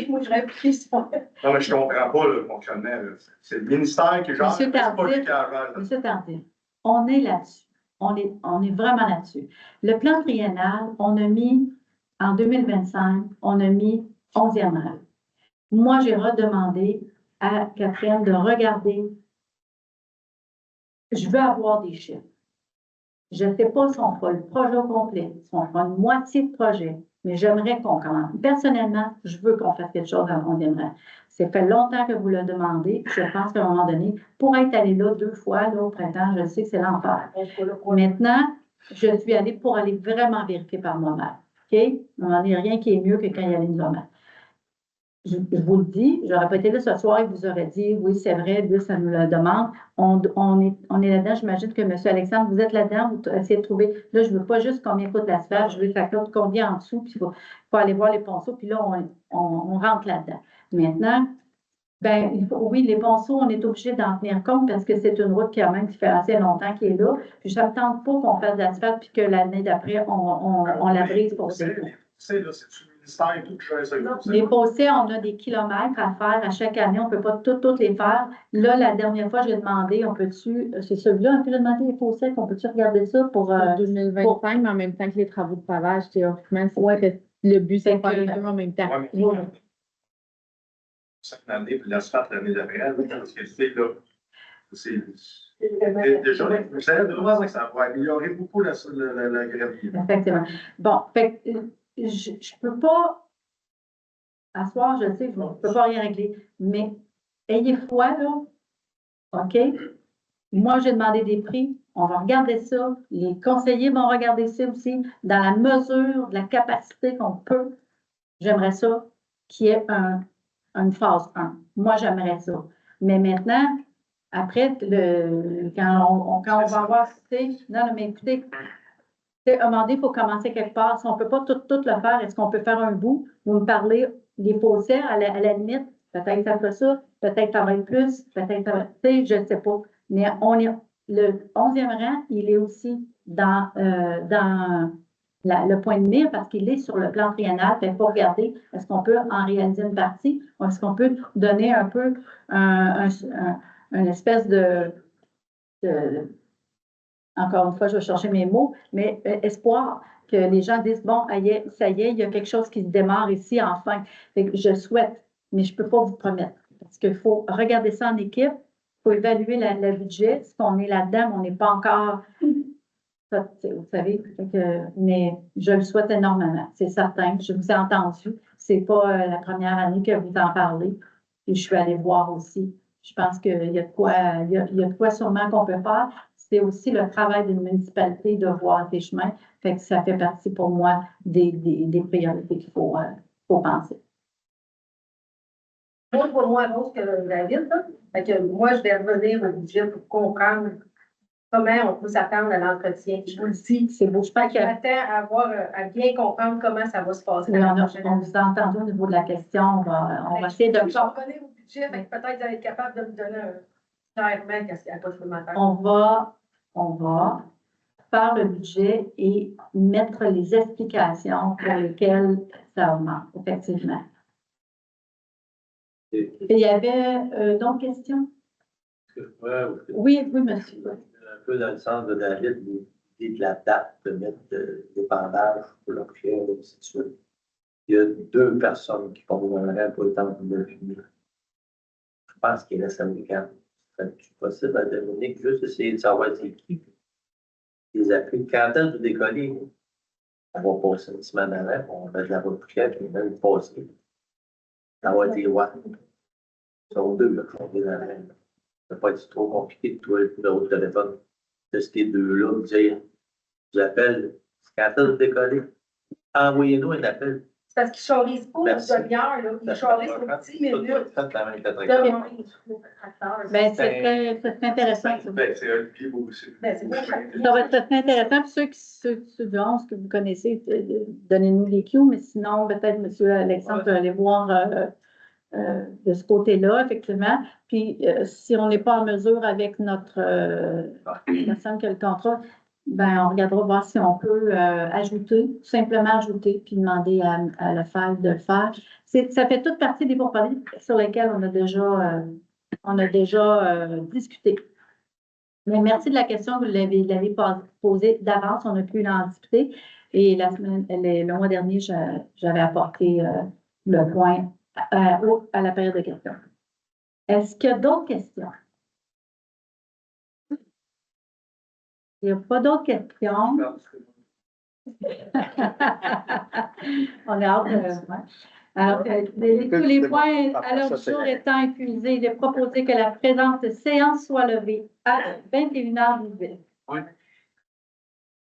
Speaker 3: Moi, je réfléchis ça.
Speaker 6: Non, mais je comprends pas le fonctionnement. Là. C'est le ministère qui gère,
Speaker 1: Monsieur
Speaker 6: c'est pas lui
Speaker 1: Tardif,
Speaker 6: qui gère.
Speaker 1: Monsieur Tardif, on est là-dessus. On est vraiment là-dessus. Le plan triennal, on a mis, en 2025, on a mis 11e rang. Moi, j'ai redemandé à Catherine de regarder. Je veux avoir des chiffres. Je ne sais pas si on fera le projet au complet, si on fera une moitié de projet, mais j'aimerais qu'on commence. Personnellement, je veux qu'on fasse quelque chose en 11e rang. Ça fait longtemps que vous le demandez. Je pense qu'à un moment donné, pour être allé là 2 fois, là, au printemps, je sais que c'est l'enfer. Maintenant, je suis allée pour aller vraiment vérifier par moi-même. OK? Il n'y a rien qui est mieux que quand il y a une nous-mêmes. Je vous le dis, j'aurais pas été là ce soir et vous aurais dit, oui, c'est vrai, là, ça nous le demande. On est là-dedans. J'imagine que M. Alexandre, vous êtes là-dedans, vous essayez de trouver. Là, je veux pas juste combien coûte l'asphalte, je veux que ça coûte combien en dessous, puis il faut aller voir les ponceaux, puis là, on rentre là-dedans. Maintenant, ben, oui, les ponceaux, on est obligé d'en tenir compte parce que c'est une route qui fait assez longtemps qu'il est là. Puis je ne tente pas qu'on fasse de l'asphalte puis que l'année d'après, on la brise pour des ponts.
Speaker 6: C'est le ministère et tout qui gère ça.
Speaker 1: Les fossés, on a des kilomètres à faire à chaque année. On ne peut pas toutes les faire. Là, la dernière fois, j'ai demandé, on peut-tu, c'est celui-là, j'ai demandé les fossés, on peut-tu regarder ça pour
Speaker 4: 2025, mais en même temps que les travaux de pavage, théoriquement, c'est le but, c'est de faire les deux en même temps.
Speaker 6: Ouais, mais cette année, puis l'asphalte l'année d'après, parce que c'est là. C'est déjà les poussières, ça va améliorer beaucoup la gravité.
Speaker 1: Effectivement. Bon, fait que, je ne peux pas, à soir, je sais, je ne peux pas rien régler, mais ayez foi, là, OK? Moi, j'ai demandé des prix, on va regarder ça, les conseillers vont regarder ça aussi, dans la mesure de la capacité qu'on peut, j'aimerais ça qu'il y ait une phase 1. Moi, j'aimerais ça. Mais maintenant, après, quand on va voir, non, mais écoutez, à un moment donné, il faut commencer quelque part. Si on ne peut pas tout le faire, est-ce qu'on peut faire un bout? Vous me parlez des fossés, à la limite, peut-être ça fait ça, peut-être ça va être plus, peut-être ça va être, je ne sais pas. Mais le 11e rang, il est aussi dans le point de mire parce qu'il est sur le plan triennal. Il faut regarder, est-ce qu'on peut en réaliser une partie ou est-ce qu'on peut donner un peu une espèce de encore une fois, je vais chercher mes mots, mais espoir que les gens disent, bon, ça y est, il y a quelque chose qui se démarre ici, enfin. Fait que je souhaite, mais je ne peux pas vous promettre. Parce qu'il faut regarder ça en équipe, il faut évaluer le budget. Si on est là-dedans, on n'est pas encore, ça, vous savez, mais je le souhaite énormément, c'est certain. Je vous ai entendu. Ce n'est pas la première année que vous en parlez. Et je suis allée voir aussi. Je pense qu'il y a de quoi sûrement qu'on peut faire. c'est aussi le travail d'une municipalité de voir des chemins. Fait que ça fait partie pour moi des priorités qu'il faut penser.
Speaker 3: Moi, je vois moins grosse que David, là. Fait que moi, je vais revenir au budget pour comprendre comment on peut s'attendre à l'entretien. Je vous le dis.
Speaker 1: C'est beau. Je pense que
Speaker 3: J'attends à bien comprendre comment ça va se passer.
Speaker 1: oui,
Speaker 3: dans la
Speaker 1: on
Speaker 3: prochaine
Speaker 1: vous
Speaker 3: année.
Speaker 1: a entendu au niveau de la question. On va essayer de
Speaker 3: Je vais revenir au budget, fait que peut-être vous allez être capable de me donner un clairement à quoi je peux m'attendre.
Speaker 1: on va faire le budget et mettre les explications pour lesquelles ça augmente, effectivement.
Speaker 2: Et
Speaker 1: Et il y avait d'autres questions?
Speaker 2: ce que je pourrais
Speaker 1: Oui, monsieur.
Speaker 2: un peu dans le sens de David, l'idée de la date de mettre l'épandage pour le chien, et ainsi de suite. Il y a 2 personnes qui conviendraient pour le temps de le finir. Je pense qu'il reste à week-end. C'est possible à Dominique, juste essayer de savoir c'est qui. Les appuis. Quand est-ce que vous décollez? On va passer une semaine avant, on va de la route puis même passer. Ça va dire ouais. Ils sont 2 là, qui sont des arrêts. Ça va pas être trop compliqué de trouver le numéro de téléphone de ces 2-là, de dire, je vous appelle, quand est-ce que vous décollez? Envoyez-nous un appel.
Speaker 3: C'est parce qu'ils choisissent pas une
Speaker 2: Merci.
Speaker 3: demi-heure, là. Ils choisissent pour 10 minutes.
Speaker 2: Faites la même
Speaker 3: Demain,
Speaker 1: Ben, c'est très intéressant. Ça.
Speaker 6: Ben, c'est Olivier aussi.
Speaker 3: Ben, c'est bien.
Speaker 1: Ça va être très intéressant. Puis ceux du 11 que vous connaissez, donnez-nous les cues, mais sinon, peut-être M. Alexandre peut aller voir de ce côté-là, effectivement. Puis, si on n'est pas en mesure avec notre personne qui a le contrat, ben, on regardera voir si on peut ajouter, simplement ajouter, puis demander à le faire de le faire. Ça fait toute partie des pourparlers sur lesquels on a déjà discuté. Mais merci de la question que vous l'avez posée d'avance, on a pu l'en discuter. Et le mois dernier, j'avais apporté le point à la période de questions. Est-ce qu'il y a d'autres questions? Il n'y a pas d'autres questions. On a hâte de... Ouais. Alors, tous les points à l'ordre du jour étant épuisés, il est proposé que la présente séance soit levée à 21h18.
Speaker 2: Oui.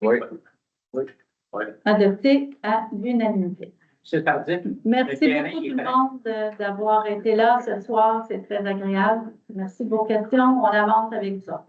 Speaker 2: Oui. Oui.
Speaker 1: Adopté à l'unanimité.
Speaker 5: C'est tardif.
Speaker 1: Merci
Speaker 5: Le terrain
Speaker 1: beaucoup
Speaker 5: est
Speaker 1: tout le
Speaker 5: prêt.
Speaker 1: monde d'avoir été là ce soir. C'est très agréable. Merci de vos questions. On avance avec vous autres.